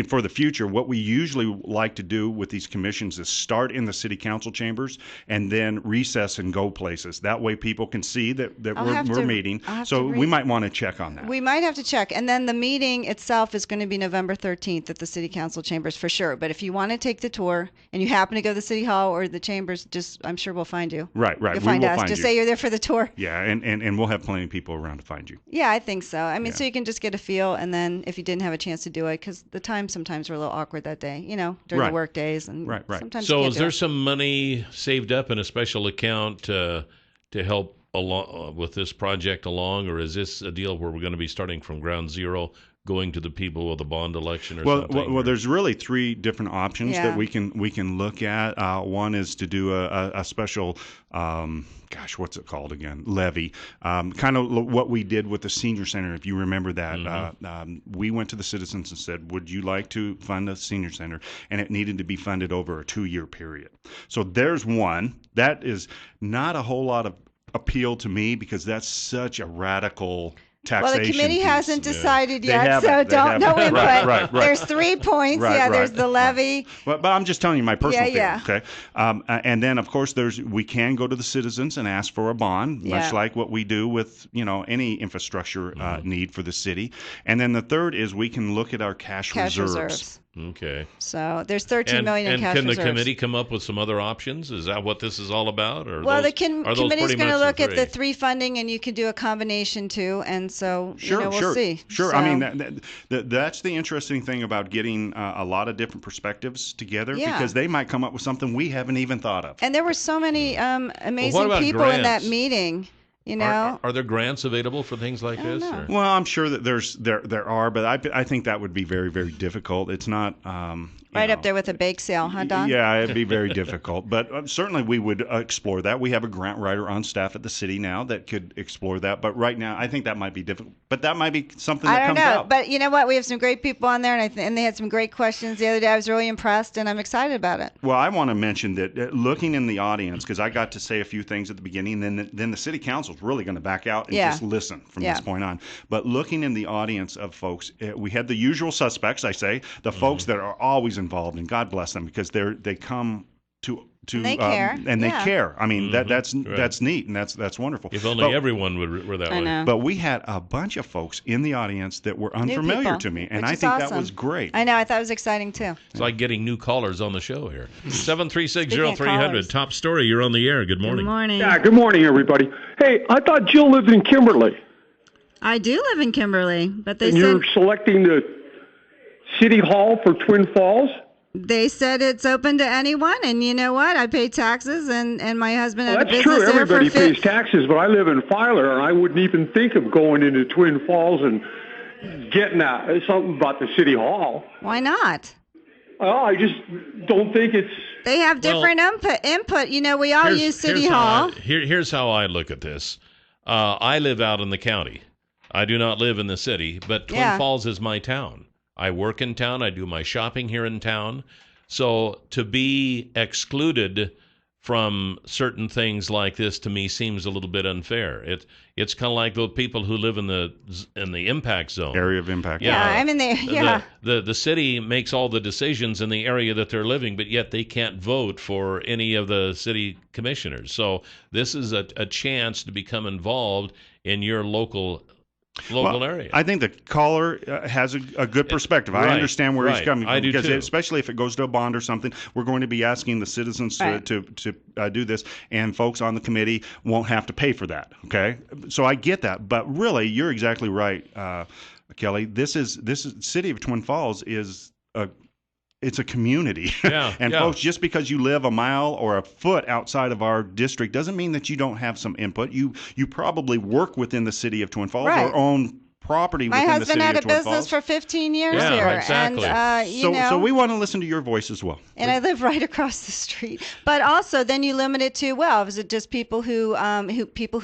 for the future, what we usually like to do with these commissions is start in the city council chambers and then recess and go places. That way people can see that we're meeting. So we might want to check on that. We might have to check. And then the meeting itself is going to be November 13th at the city council chambers for sure. But if you want to take the tour and you happen to go to the city hall or the chambers, I'm sure we'll find you. Right. You'll find us. Just say you're there for the tour. Yeah, and we'll have plenty of people around to find you. Yeah, I think so. I mean, so you can just get a feel, and then if you didn't have a chance to do it, because the time sometimes we're a little awkward that day, during the work days. And sometimes so is there some money saved up in a special account to help along with this project along, or is this a deal where we're going to be starting from ground zero, going to the people with a bond election or something? Well, there's really 3 different options that we can look at. One is to do a special, what's it called again? Levy. Kind of what we did with the senior center, if you remember that. Mm-hmm. We went to the citizens and said, would you like to fund a senior center? And it needed to be funded over a 2-year period. So there's one. That is not a whole lot of appeal to me, because that's such a radical taxation. Well, the committee piece. hasn't decided yet, haven't. so They don't haven't. no input. Right. There's 3 points. Right, There's right. the levy. But I'm just telling you my personal Yeah, feeling. Okay, and then of course we can go to the citizens and ask for a bond, much like what we do with any infrastructure need for the city. And then the third is we can look at our cash reserves. Okay. So there's 13 million in cash reserves. And reserves. can the committee come up with some other options? Is that what this is all about? Or well, those, the committee's going to look at the 3 funding, and you can do a combination too. And so we'll see. Sure. So, I mean, that's the interesting thing about getting a lot of different perspectives together, because they might come up with something we haven't even thought of. And there were so many amazing people in that meeting. Are there grants available for things like this? Or? Well, I'm sure that there are, but I think that would be very, very difficult. It's not up there with a bake sale, huh, Don? Yeah, it'd be very difficult. But certainly we would explore that. We have a grant writer on staff at the city now that could explore that. But right now, I think that might be difficult. But that might be something that comes out. I don't know. But you know what? We have some great people on there, and they had some great questions the other day. I was really impressed, and I'm excited about it. Well, I want to mention that looking in the audience, because I got to say a few things at the beginning, and then the city council is really going to back out and just listen from this point on. But looking in the audience of folks, we had the usual suspects, I say, the folks that are always involved, and God bless them, because they come to and they care. And they care. I mean, that's neat, and that's wonderful. If only everyone were that way. Know. But we had a bunch of folks in the audience that were unfamiliar to me, and I think that was great. I know. I thought it was exciting too. It's like getting new callers on the show here. 736-0300, top story. You're on the air. Good morning. Good morning. Yeah, good morning, everybody. Hey, I thought Jill lived in Kimberly. I do live in Kimberly, but they and said you're selecting the city hall for Twin Falls. They said it's open to anyone, and you know what? I pay taxes, and my husband had a business there. That's true. Everybody pays taxes, but I live in Filer, and I wouldn't even think of going into Twin Falls and getting something about the city hall. Why not? Well, I just don't think it's... They have different input. You know, we all use City Hall. Here's how I look at this. I live out in the county. I do not live in the city, but Twin Falls is my town. I work in town. I do my shopping here in town. So to be excluded from certain things like this, to me, seems a little bit unfair. It's kind of like those people who live in the impact zone. Area of impact. Yeah, I'm in there. Yeah. The city makes all the decisions in the area that they're living, but yet they can't vote for any of the city commissioners. So this is a chance to become involved in your local area. I think the caller has a good perspective. I understand where he's coming from. I do because too. Especially if it goes to a bond or something, we're going to be asking the citizens to do this, and folks on the committee won't have to pay for that. Okay, so I get that, but really, you're exactly right, Kelly. This is city of Twin Falls is it's a community. And folks, just because you live a mile or a foot outside of our district doesn't mean that you don't have some input. You probably work within the city of Twin Falls or own property within the city of Twin Falls. My husband had a business for 15 years here. Exactly. And, so we want to listen to your voice as well. And I live right across the street. But also, then you limit it to, is it just people who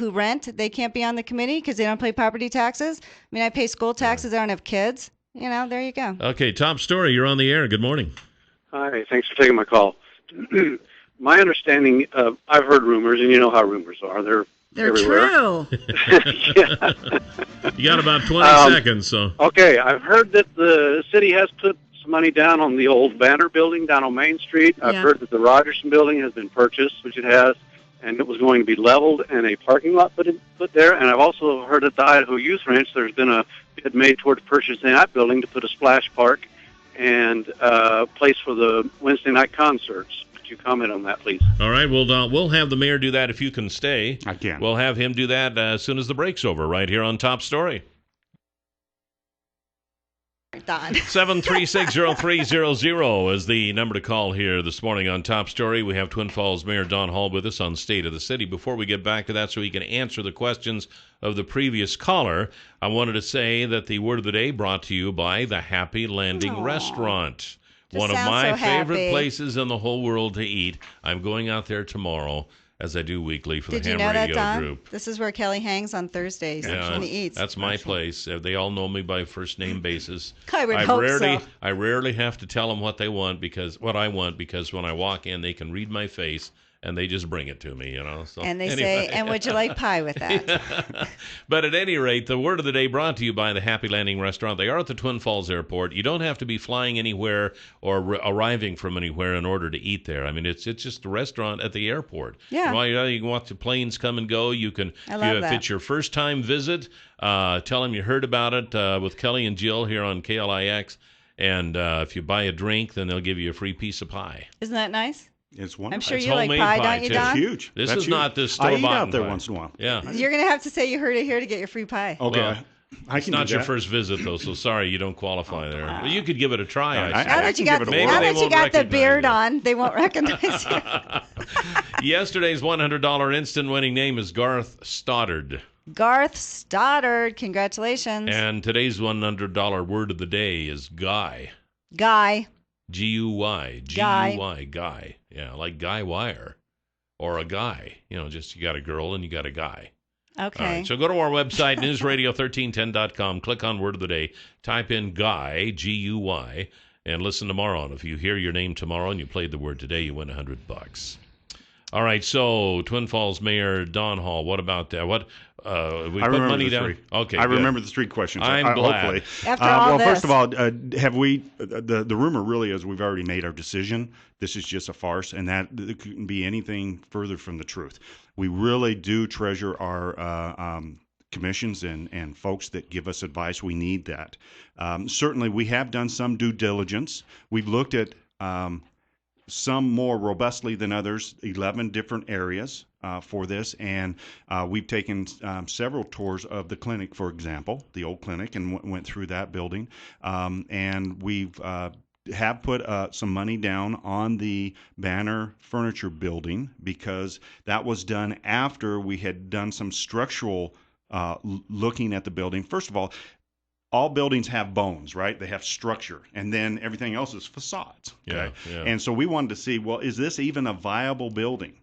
rent? They can't be on the committee because they don't pay property taxes? I mean, I pay school taxes. I don't have kids. There you go. Okay, top story. You're on the air. Good morning. Hi, thanks for taking my call. My understanding I've heard rumors, and you know how rumors are. They're everywhere. True. You got about 20 seconds. So. Okay, I've heard that the city has put some money down on the old Banner building down on Main Street. I've heard that the Rogerson building has been purchased, which it has, and it was going to be leveled and a parking lot put there. And I've also heard at the Idaho Youth Ranch there's been a bid made toward purchasing that building to put a splash park and a place for the Wednesday night concerts. Could you comment on that, please? All right, we'll have the mayor do that if you can stay. I can. We'll have him do that as soon as the break's over, right here on Top Story. 7360300 is the number to call here this morning on Top Story. We have Twin Falls Mayor Don Hall with us on State of the City. Before we get back to that, so he can answer the questions of the previous caller, I wanted to say that the word of the day brought to you by the Happy Landing Restaurant. One of my favorite places in the whole world to eat. I'm going out there tomorrow, as I do weekly for the Ham Radio Group. This is where Kelly hangs on Thursdays when he eats. That's my place. They all know me by first name basis. I rarely have to tell them what I want because when I walk in, they can read my face and they just bring it to me, So and they anyway. say, and would you like pie with that? But at any rate, the word of the day brought to you by the Happy Landing Restaurant. They are at the Twin Falls Airport. You don't have to be flying anywhere or arriving from anywhere in order to eat there. I mean, it's just a restaurant at the airport. Yeah. While you're there, you can watch the planes come and go. You can, if it's your first time visit, tell them you heard about it with Kelly and Jill here on KLIX. And if you buy a drink, then they'll give you a free piece of pie. Isn't that nice? It's wonderful. I'm sure It's you like homemade pie, pie, don't you, too. Don? It's huge. This That's is huge. not this I store-bought eat out there pie. once in a while. Yeah. You're going to have to say you heard it here to get your free pie. Okay. Well, I it's can not do your that. first visit, though, so sorry you don't qualify there. But you could give it a try, I I Now that you got, Maybe now they that you won't got the recognize beard you. on, they won't recognize you. Yesterday's $100 instant winning name is Garth Stoddard. Garth Stoddard, congratulations. And today's $100 word of the day is guy. Guy. G-U-Y. Guy. G-U-Y. Guy. Yeah, like Guy Wire. Or a guy. Just you got a girl and you got a guy. Okay. All right, so go to our website, newsradio1310.com, click on Word of the Day, type in Guy, G-U-Y, and listen tomorrow. And if you hear your name tomorrow and you played the word today, you win $100. All right, so Twin Falls Mayor Don Hall, what about that? We put money down? Three. Okay, I good. remember the three questions. I'm glad. Hopefully. After all well, first this. of all, have we? The rumor really is we've already made our decision. This is just a farce, and that it couldn't be anything further from the truth. We really do treasure our commissions and folks that give us advice. We need that. Certainly, we have done some due diligence. We've looked at some more robustly than others, 11 different areas for this. And we've taken several tours of the clinic, for example, the old clinic, and went through that building. And we've have put some money down on the Banner Furniture building because that was done after we had done some structural looking at the building. First of all buildings have bones, right? They have structure, and then everything else is facades. Okay? Yeah. And so we wanted to see, well, is this even a viable building?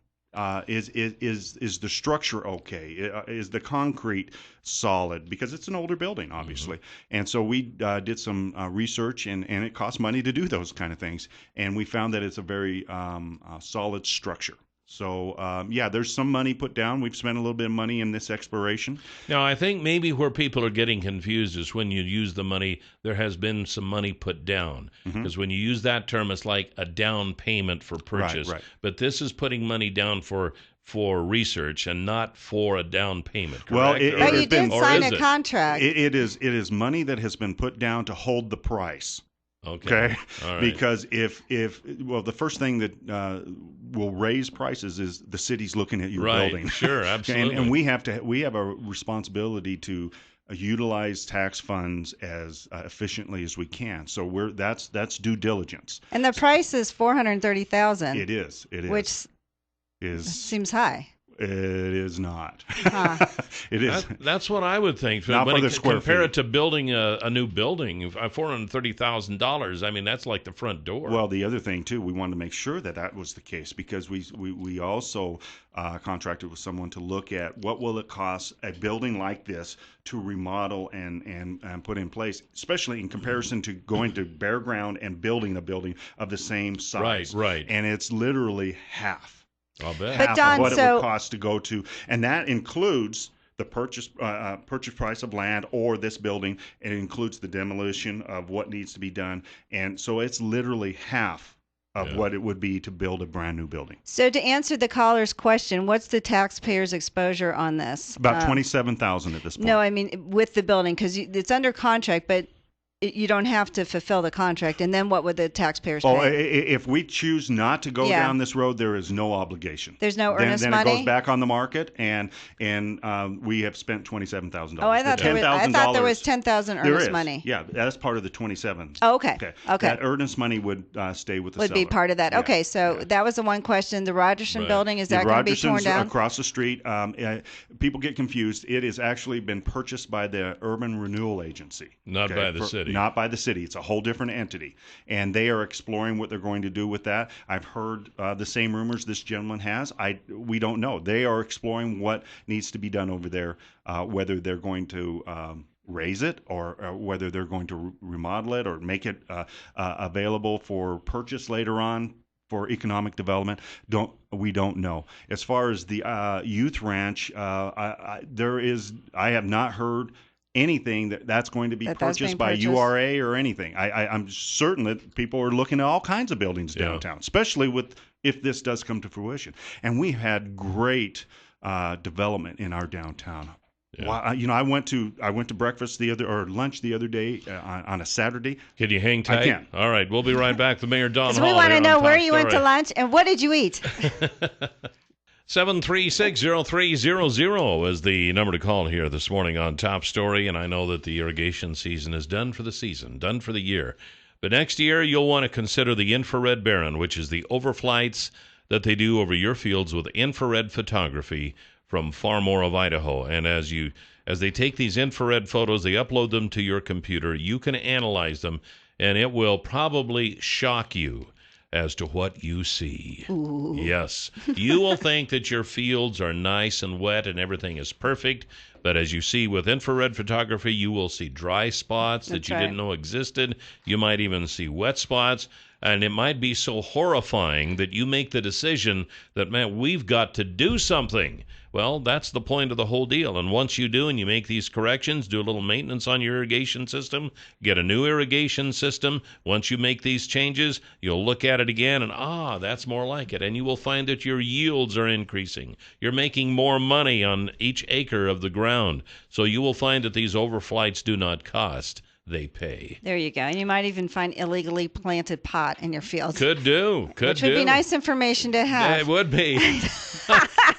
Is the structure okay? Is the concrete solid? Because it's an older building, obviously. Mm-hmm. And so we did some research, and it costs money to do those kind of things. And we found that it's a very solid structure. So, there's some money put down. We've spent a little bit of money in this exploration. Now, I think maybe where people are getting confused is when you use the money, there has been some money put down. Because when you use that term, it's like a down payment for purchase. Right. But this is putting money down for research and not for a down payment, correct? Well, but you did sign a contract. It is money that has been put down to hold the price. Okay. All right. Because if the first thing that will raise prices is the city's looking at your building. Sure, absolutely. and we have a responsibility to utilize tax funds as efficiently as we can. So that's due diligence. And the price is $430,000. It is. Which seems high. It is not. Huh. It is. That's what I would think. Not when for the you square compare feet. it to building a new building, $430,000. I mean, that's like the front door. Well, the other thing too, we wanted to make sure that was the case because we also contracted with someone to look at what will it cost a building like this to remodel and put in place, especially in comparison to going to bare ground and building a building of the same size. Right. And it's literally half. I'll bet. But Half Don, of what it so- would cost to go to, and that includes the purchase price of land or this building. It includes the demolition of what needs to be done, and so it's literally half of what it would be to build a brand new building. So to answer the caller's question, what's the taxpayer's exposure on this? About $27,000 at this point. No, I mean with the building because it's under contract, but you don't have to fulfill the contract. And then what would the taxpayers pay? If we choose not to go down this road, there is no obligation. There's no earnest then money? Then it goes back on the market, and we have spent $27,000. Oh, I thought there was $10,000 earnest money. Yeah, that's part of the 27. Oh, okay. That earnest money would stay with the seller. Would be part of that. Yeah. Okay, so that was the one question. The Rogerson building, is that going to be torn down? Across the street. People get confused. It has actually been purchased by the Urban Renewal Agency. Not by the city. Not by the city. It's a whole different entity, and they are exploring what they're going to do with that. I've heard the same rumors this gentleman has. We don't know. They are exploring what needs to be done over there, whether they're going to raise it or whether they're going to remodel it or make it available for purchase later on. for economic development, we don't know. As far as the youth ranch, I have not heard anything that's going to be purchased by URA or anything. I'm certain that people are looking at all kinds of buildings downtown, especially if this does come to fruition. And we've had great development in our downtown. Yeah. Well, I went to breakfast lunch the other day on a Saturday. Can you hang tight? I can. All right, we'll be right back with Mayor Don Hall. We want to know where you went to lunch and what did you eat. 736-0300 is the number to call here this morning on Top Story, and I know that the irrigation season is done for the season, done for the year. But next year, you'll want to consider the infrared Baron, which is the overflights that they do over your fields with infrared photography from Far More of Idaho. And as they take these infrared photos, they upload them to your computer. You can analyze them, and it will probably shock you as to what you see. Ooh. Yes. You will think that your fields are nice and wet and everything is perfect, but as you see with infrared photography, you will see dry spots that you didn't know existed. You might even see wet spots, and it might be so horrifying that you make the decision that, man, we've got to do something. Well, that's the point of the whole deal. And once you do and you make these corrections, do a little maintenance on your irrigation system, get a new irrigation system. Once you make these changes, you'll look at it again and, that's more like it. And you will find that your yields are increasing. You're making more money on each acre of the ground. So you will find that these overflights do not cost. They pay. There you go. And you might even find illegally planted pot in your field. Could do. Which would be nice information to have. It would be.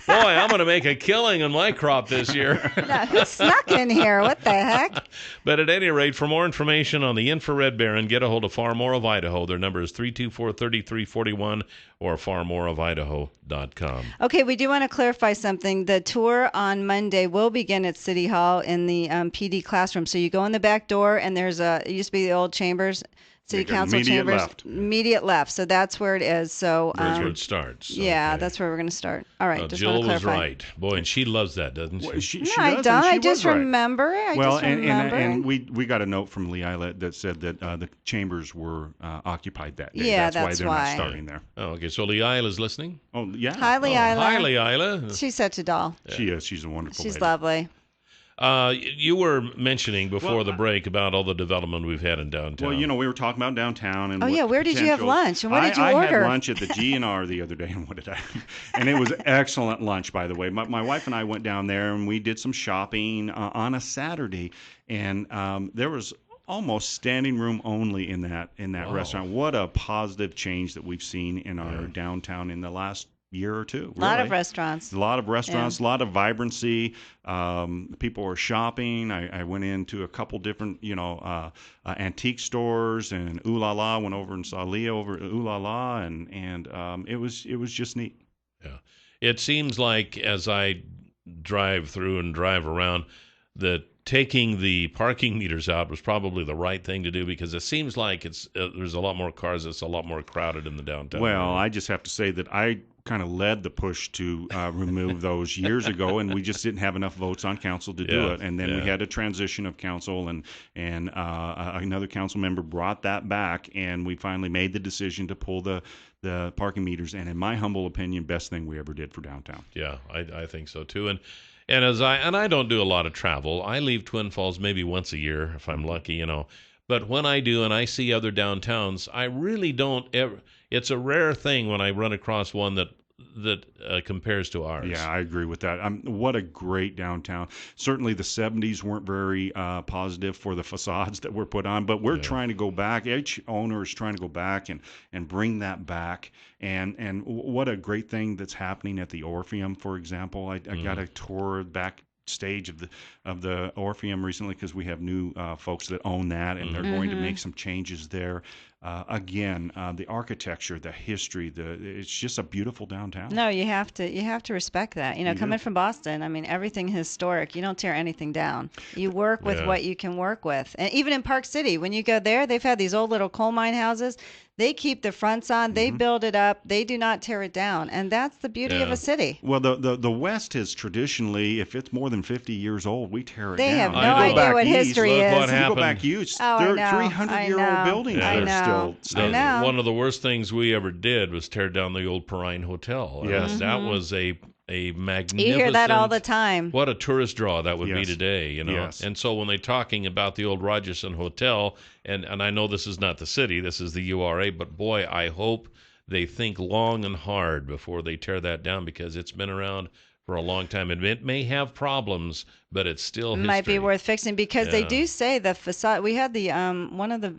Boy, I'm going to make a killing on my crop this year. No, who snuck in here? What the heck? But at any rate, for more information on the infrared Baron, get a hold of Far More of Idaho. Their number is 324-3341 or farmoreofidaho.com. Okay, we do want to clarify something. The tour on Monday will begin at City Hall in the PD classroom. So you go in the back door, and it used to be the old chambers, City Council chambers. Immediate left. So that's where it is. So that's where it starts. Yeah, okay. That's where we're going to start. All right, just Jill want to clarify. was right. Boy, and she loves that, doesn't she? Well, she I does, don't. and she I just was right. remember it. And we got a note from Lee Eilert that said that the chambers were occupied that day. Yeah, that's why they're not starting there. Oh, okay. So Lee Eilert is listening? Oh, yeah. Hi, Lee Eilert. Hi, Lee Eilert. She's such a doll. Yeah. She is. She's a wonderful lady. She's lovely. You were mentioning before the break about all the development we've had in downtown. Well, we were talking about downtown. And where did you have lunch? And what did you order? I had lunch at the GNR the other day, and what did I? And it was excellent lunch, by the way. My wife and I went down there, and we did some shopping on a Saturday, and there was almost standing room only in that restaurant. What a positive change that we've seen in our downtown in the last year or two. A lot of restaurants. A lot of restaurants, a lot of vibrancy. People were shopping. I went into a couple different, antique stores, and Ooh La La, went over and saw Leo over at Ooh La La, and it was just neat. Yeah. It seems like as I drive through and drive around that taking the parking meters out was probably the right thing to do, because it seems like there's a lot more cars. It's a lot more crowded in the downtown. Well, I just have to say that I kind of led the push to remove those years ago, and we just didn't have enough votes on council to do it. And then we had a transition of council, and another council member brought that back, and we finally made the decision to pull the parking meters. And in my humble opinion, best thing we ever did for downtown. Yeah, I think so too. And I don't do a lot of travel. I leave Twin Falls maybe once a year if I'm lucky, But when I do and I see other downtowns, I really don't ever. It's a rare thing when I run across one that compares to ours. Yeah, I agree with that. What a great downtown. Certainly the 70s weren't very positive for the facades that were put on, but we're trying to go back. Each owner is trying to go back and bring that back. And what a great thing that's happening at the Orpheum, for example. I got a tour back stage of the Orpheum recently, because we have new folks that own that, and they're going to make some changes there. Again, the architecture, the history, it's just a beautiful downtown. No, you have to respect that. Coming from Boston, everything historic. You don't tear anything down. You work with what you can work with. And even in Park City, when you go there, they've had these old little coal mine houses. They keep the fronts on. They build it up. They do not tear it down. And that's the beauty of a city. Well, the West has traditionally, if it's more than 50 years old, we tear it down. They have no idea what history is. What happened. You go back east, Oh, there I are know. 300-year-old buildings I that are know. still I know. One of the worst things we ever did was tear down the old Perrine Hotel. Yes. That was a magnificent. You hear that all the time. What a tourist draw that would be Yes. today, you know. Yes. And so when they're talking about the old Rogerson Hotel, and I know this is not the city, this is the URA, but boy, I hope they think long and hard before they tear that down, because it's been around for a long time. And it may have problems, but it's still history. Might be worth fixing, because they do say the facade. We had the one of the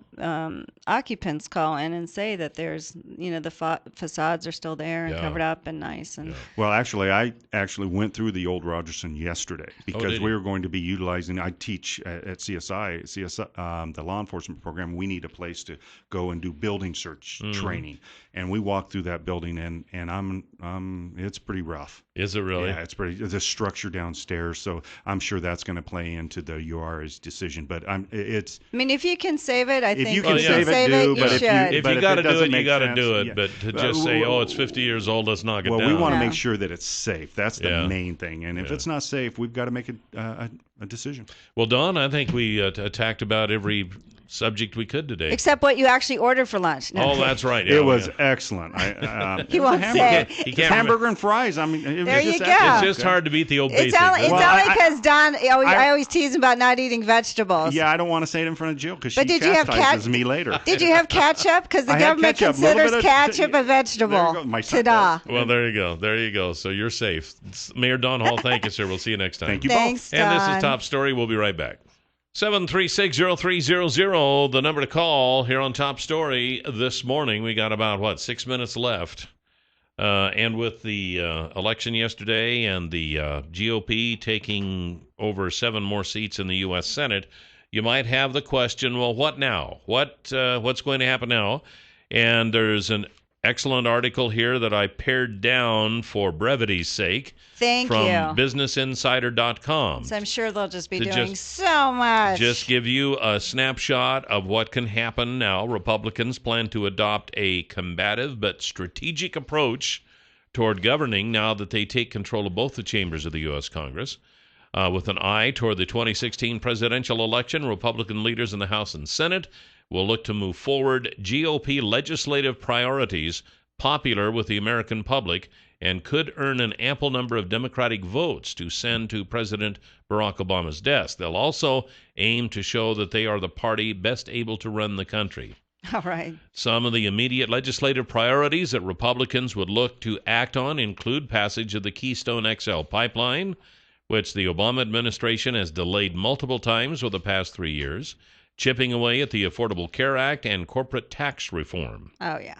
occupants call in and say that there's, the facades are still there and covered up and nice. And Well, actually, I went through the old Rogerson yesterday because we were going to be utilizing. I teach at CSI, the law enforcement program. We need a place to go and do building search training, and we walked through that building, and it's pretty rough. Is it really? Yeah, it's pretty. The structure downstairs, so I'm sure that's going to play into the URA's decision. But it's. I mean, if you can save it, I think you can save it, you but should. If you got to do it, you got to sense, do it. yeah. But to just say, it's 50 years old, let's knock it down. Well, we want to make sure that it's safe. That's the main thing. And if it's not safe, we've got to make a decision. Well, Dawn, I think we attacked about every subject we could today. Except what you actually ordered for lunch. No. Oh, that's right. It was excellent. He won't say. It's hamburger and fries. I mean, there you go. It's just hard to beat the old basics. It's only because Don. I always tease him about not eating vegetables. Yeah, I don't want to say it in front of Jill because she did you have chastises me later. Did you have ketchup? Because the government considers ketchup a vegetable. Ta-da. Well, there you go. There you go. So you're safe. Mayor Don Hall, thank you, sir. We'll see you next time. Thank you Thanks, both. And this Don. is Top Story. We'll be right back. 736-0300, the number to call here on Top Story this morning. We got about, 6 minutes left. And with the election yesterday and the GOP taking over 7 more seats in the U.S. Senate, you might have the question, well, what now? What's going to happen now? And there's an excellent article here that I pared down for brevity's sake. Thank from you. BusinessInsider.com. So I'm sure they'll just be doing so much. Just give you a snapshot of what can happen now. Republicans plan to adopt a combative but strategic approach toward governing now that they take control of both the chambers of the U.S. Congress. With an eye toward the 2016 presidential election, Republican leaders in the House and Senate will look to move forward GOP legislative priorities popular with the American public and could earn an ample number of Democratic votes to send to President Barack Obama's desk. They'll also aim to show that they are the party best able to run the country. All right. Some of the immediate legislative priorities that Republicans would look to act on include passage of the Keystone XL pipeline, which the Obama administration has delayed multiple times over the past 3 years, chipping away at the Affordable Care Act and corporate tax reform. Oh, yeah.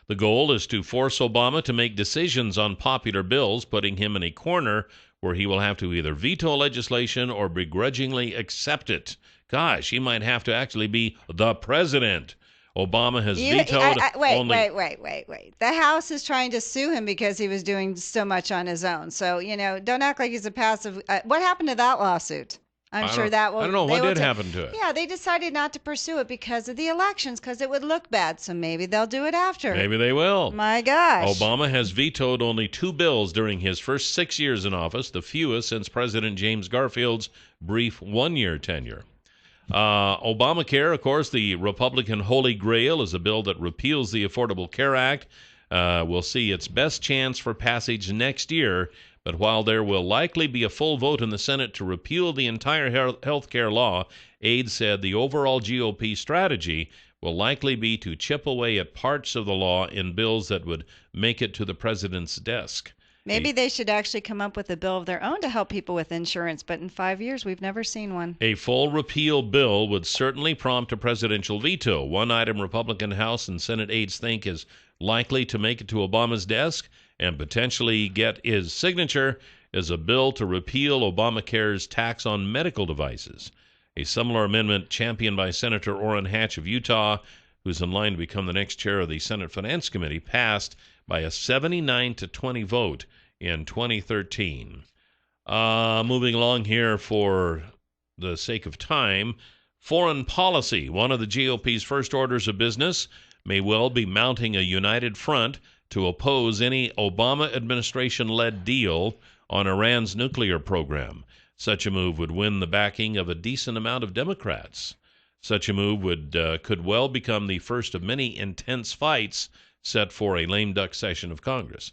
The goal is to force Obama to make decisions on popular bills, putting him in a corner where he will have to either veto legislation or begrudgingly accept it. Gosh, he might have to actually be the president. Obama has vetoed only... Wait. The House is trying to sue him because he was doing so much on his own. So, don't act like he's a passive... what happened to that lawsuit? I'm sure that will... I don't know. What did happen to it? Yeah, they decided not to pursue it because of the elections, because it would look bad. So maybe they'll do it after. Maybe they will. My gosh. Obama has vetoed only 2 bills during his first 6 years in office, the fewest since President James Garfield's brief 1-year tenure. Obamacare, of course, the Republican Holy Grail, is a bill that repeals the Affordable Care Act. Will see its best chance for passage next year. But while there will likely be a full vote in the Senate to repeal the entire health care law, aides said the overall GOP strategy will likely be to chip away at parts of the law in bills that would make it to the president's desk. Maybe they should actually come up with a bill of their own to help people with insurance, but in 5 years, we've never seen one. A full repeal bill would certainly prompt a presidential veto. One item Republican House and Senate aides think is likely to make it to Obama's desk and potentially get his signature is a bill to repeal Obamacare's tax on medical devices. A similar amendment championed by Senator Orrin Hatch of Utah, who's in line to become the next chair of the Senate Finance Committee, passed by a 79-20 vote in 2013. Moving along here for the sake of time, foreign policy. One of the GOP's first orders of business may well be mounting a united front to oppose any Obama administration-led deal on Iran's nuclear program. Such a move would win the backing of a decent amount of Democrats. Such a move could well become the first of many intense fights set for a lame duck session of Congress.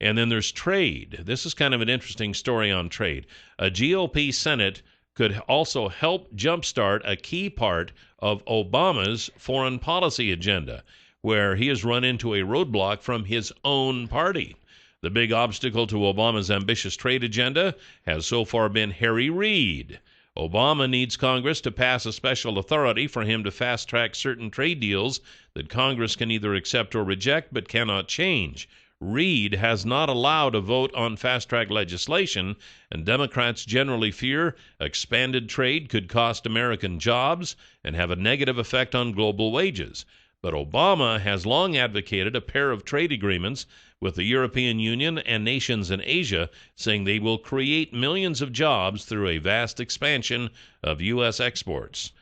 And then there's trade. This is kind of an interesting story on trade. A GOP Senate could also help jumpstart a key part of Obama's foreign policy agenda, where he has run into a roadblock from his own party. The big obstacle to Obama's ambitious trade agenda has so far been Harry Reid. Obama needs Congress to pass a special authority for him to fast-track certain trade deals that Congress can either accept or reject but cannot change. Reid has not allowed a vote on fast-track legislation, and Democrats generally fear expanded trade could cost American jobs and have a negative effect on global wages. But Obama has long advocated a pair of trade agreements with the European Union and nations in Asia, saying they will create millions of jobs through a vast expansion of U.S. exports.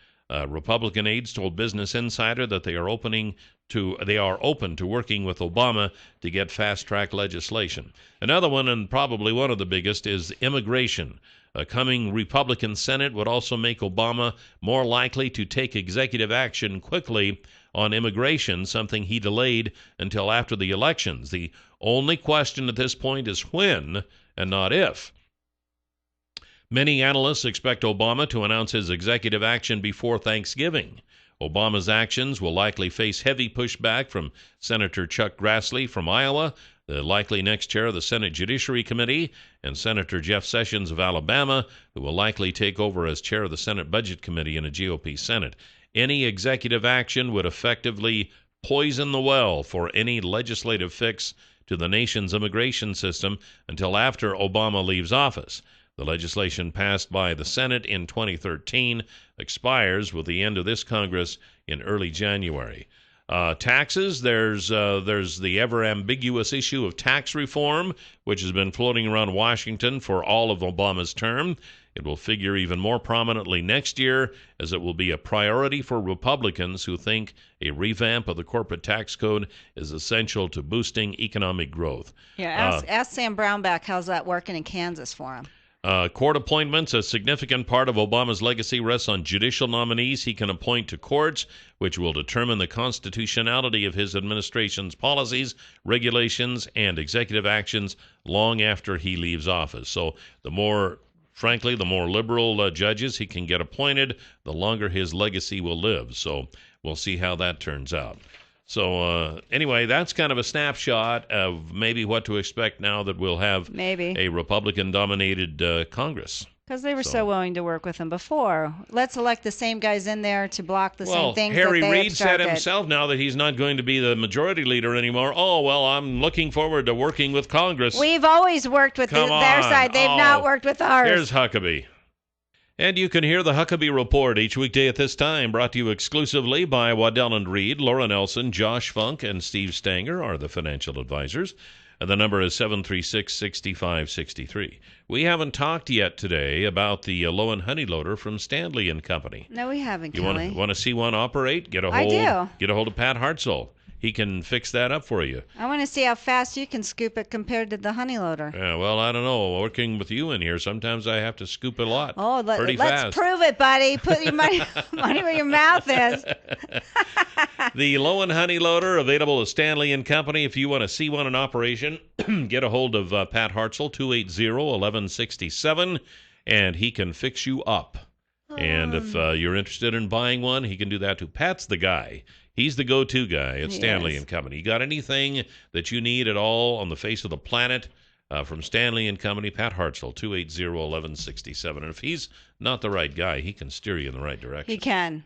Republican aides told Business Insider that they are open to working with Obama to get fast-track legislation. Another one, and probably one of the biggest, is immigration. A coming Republican Senate would also make Obama more likely to take executive action quickly on immigration, something he delayed until after the elections. The only question at this point is when and not if. Many analysts expect Obama to announce his executive action before Thanksgiving. Obama's actions will likely face heavy pushback from Senator Chuck Grassley from Iowa, the likely next chair of the Senate Judiciary Committee, and Senator Jeff Sessions of Alabama, who will likely take over as chair of the Senate Budget Committee in a GOP Senate. Any executive action would effectively poison the well for any legislative fix to the nation's immigration system until after Obama leaves office. The legislation passed by the Senate in 2013 expires with the end of this Congress in early January. Taxes, there's the ever-ambiguous issue of tax reform, which has been floating around Washington for all of Obama's term. It will figure even more prominently next year, as it will be a priority for Republicans who think a revamp of the corporate tax code is essential to boosting economic growth. Yeah, ask Sam Brownback how's that working in Kansas for him. Court appointments, a significant part of Obama's legacy rests on judicial nominees he can appoint to courts, which will determine the constitutionality of his administration's policies, regulations, and executive actions long after he leaves office. So the more liberal judges he can get appointed, the longer his legacy will live. So we'll see how that turns out. So anyway, that's kind of a snapshot of maybe what to expect now that we'll have a Republican-dominated Congress. Because they were so willing to work with him before. Let's elect the same guys in there to block the same things Harry that they Reid said himself now that he's not going to be the majority leader anymore. Oh, well, I'm looking forward to working with Congress. We've always worked with their side. They've not worked with ours. Here's Huckabee. And you can hear the Huckabee Report each weekday at this time, brought to you exclusively by Waddell & Reed. Laura Nelson, Josh Funk, and Steve Stanger are the financial advisors. And the number is 736-6563. We haven't talked yet today about the Low and Honey Loader from Stanley & Company. No, we haven't, Kelly. You want to see one operate? Get a hold of Pat Hartzell. He can fix that up for you. I want to see how fast you can scoop it compared to the honey loader. Yeah, well, I don't know. Working with you in here, sometimes I have to scoop a lot. Oh, pretty fast. Let's prove it, buddy. Put your money where your mouth is. The Low and Honey Loader, available at Stanley & Company. If you want to see one in operation, get a hold of Pat Hartzell, 280-1167, and he can fix you up. And if you're interested in buying one, he can do that too. Pat's the guy. He's the go-to guy at Stanley & Company. You got anything that you need at all on the face of the planet from Stanley & Company, Pat Hartzell, 280-1167. And if he's not the right guy, he can steer you in the right direction. He can.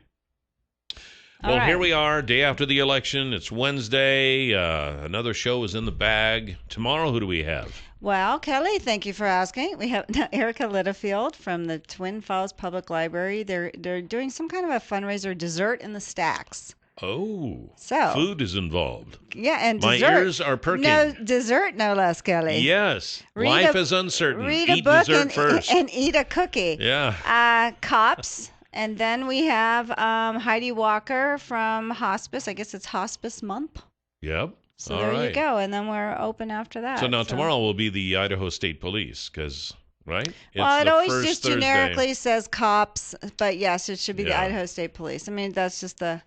Well, here we are, day after the election. It's Wednesday. Another show is in the bag. Tomorrow, who do we have? Well, Kelly, thank you for asking. We have Erica Littlefield from the Twin Falls Public Library. They're doing some kind of a fundraiser, Dessert in the Stacks. Oh, so food is involved. Yeah, and my dessert. Ears are perking. No dessert, no less, Kelly. Yes, life is uncertain. Read eat a book dessert first and eat a cookie. Yeah. Cops And then we have Heidi Walker from Hospice. I guess it's Hospice Month. Yep. So there you go. And then we're open after that. So now tomorrow will be the Idaho State Police, because, right? Well, it's it always first just Thursday. generically says cops, but yes, it should be the Idaho State Police. I mean, that's just to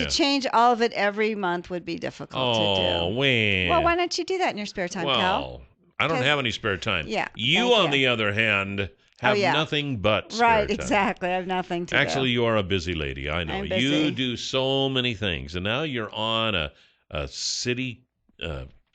change all of it every month would be difficult to do. Oh, when? Well, why don't you do that in your spare time, Cal? Well, I don't have any spare time. Yeah. You, on the other hand, have nothing but spare Right, time. Exactly. I have nothing to do. Actually, you are a busy lady. I know. I'm busy. You do so many things. And now you're on a city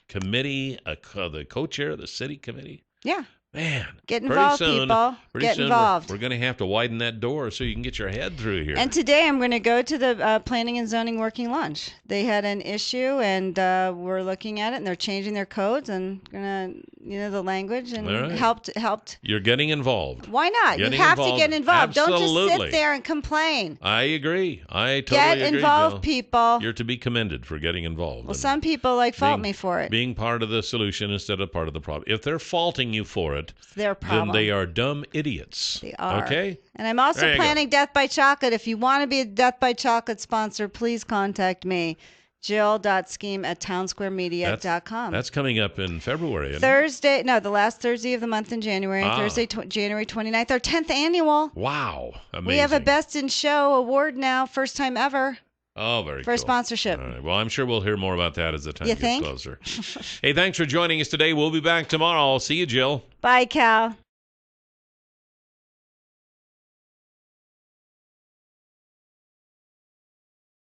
committee, the co-chair of the city committee. Yeah. Man, get involved, people. Get involved. We're going to have to widen that door so you can get your head through here. And today I'm going to go to the Planning and Zoning Working Lunch. They had an issue, and we're looking at it, and they're changing their codes and going to, the language, and helped. You're getting involved. Why not? You have to get involved. Absolutely. Don't just sit there and complain. I agree. I totally agree. Get involved, Jill. people. You're to be commended for getting involved. Well, some people fault me for it. Being part of the solution instead of part of the problem. If they're faulting you for it, it's their problem. Then they are dumb idiots. They are. Okay? And I'm also planning Death by Chocolate. If you want to be a Death by Chocolate sponsor, please contact me. Jill.scheme@townsquaremedia.com. That's coming up in February, isn't Thursday, no, the last Thursday of the month in January. Thursday, January 29th, our 10th annual. Wow. Amazing. We have a Best in Show award now, first time ever. Oh, very cool. For sponsorship. All right. Well, I'm sure we'll hear more about that as the time you gets think? closer. Hey, thanks for joining us today. We'll be back tomorrow. See you, Jill. Bye, Cal.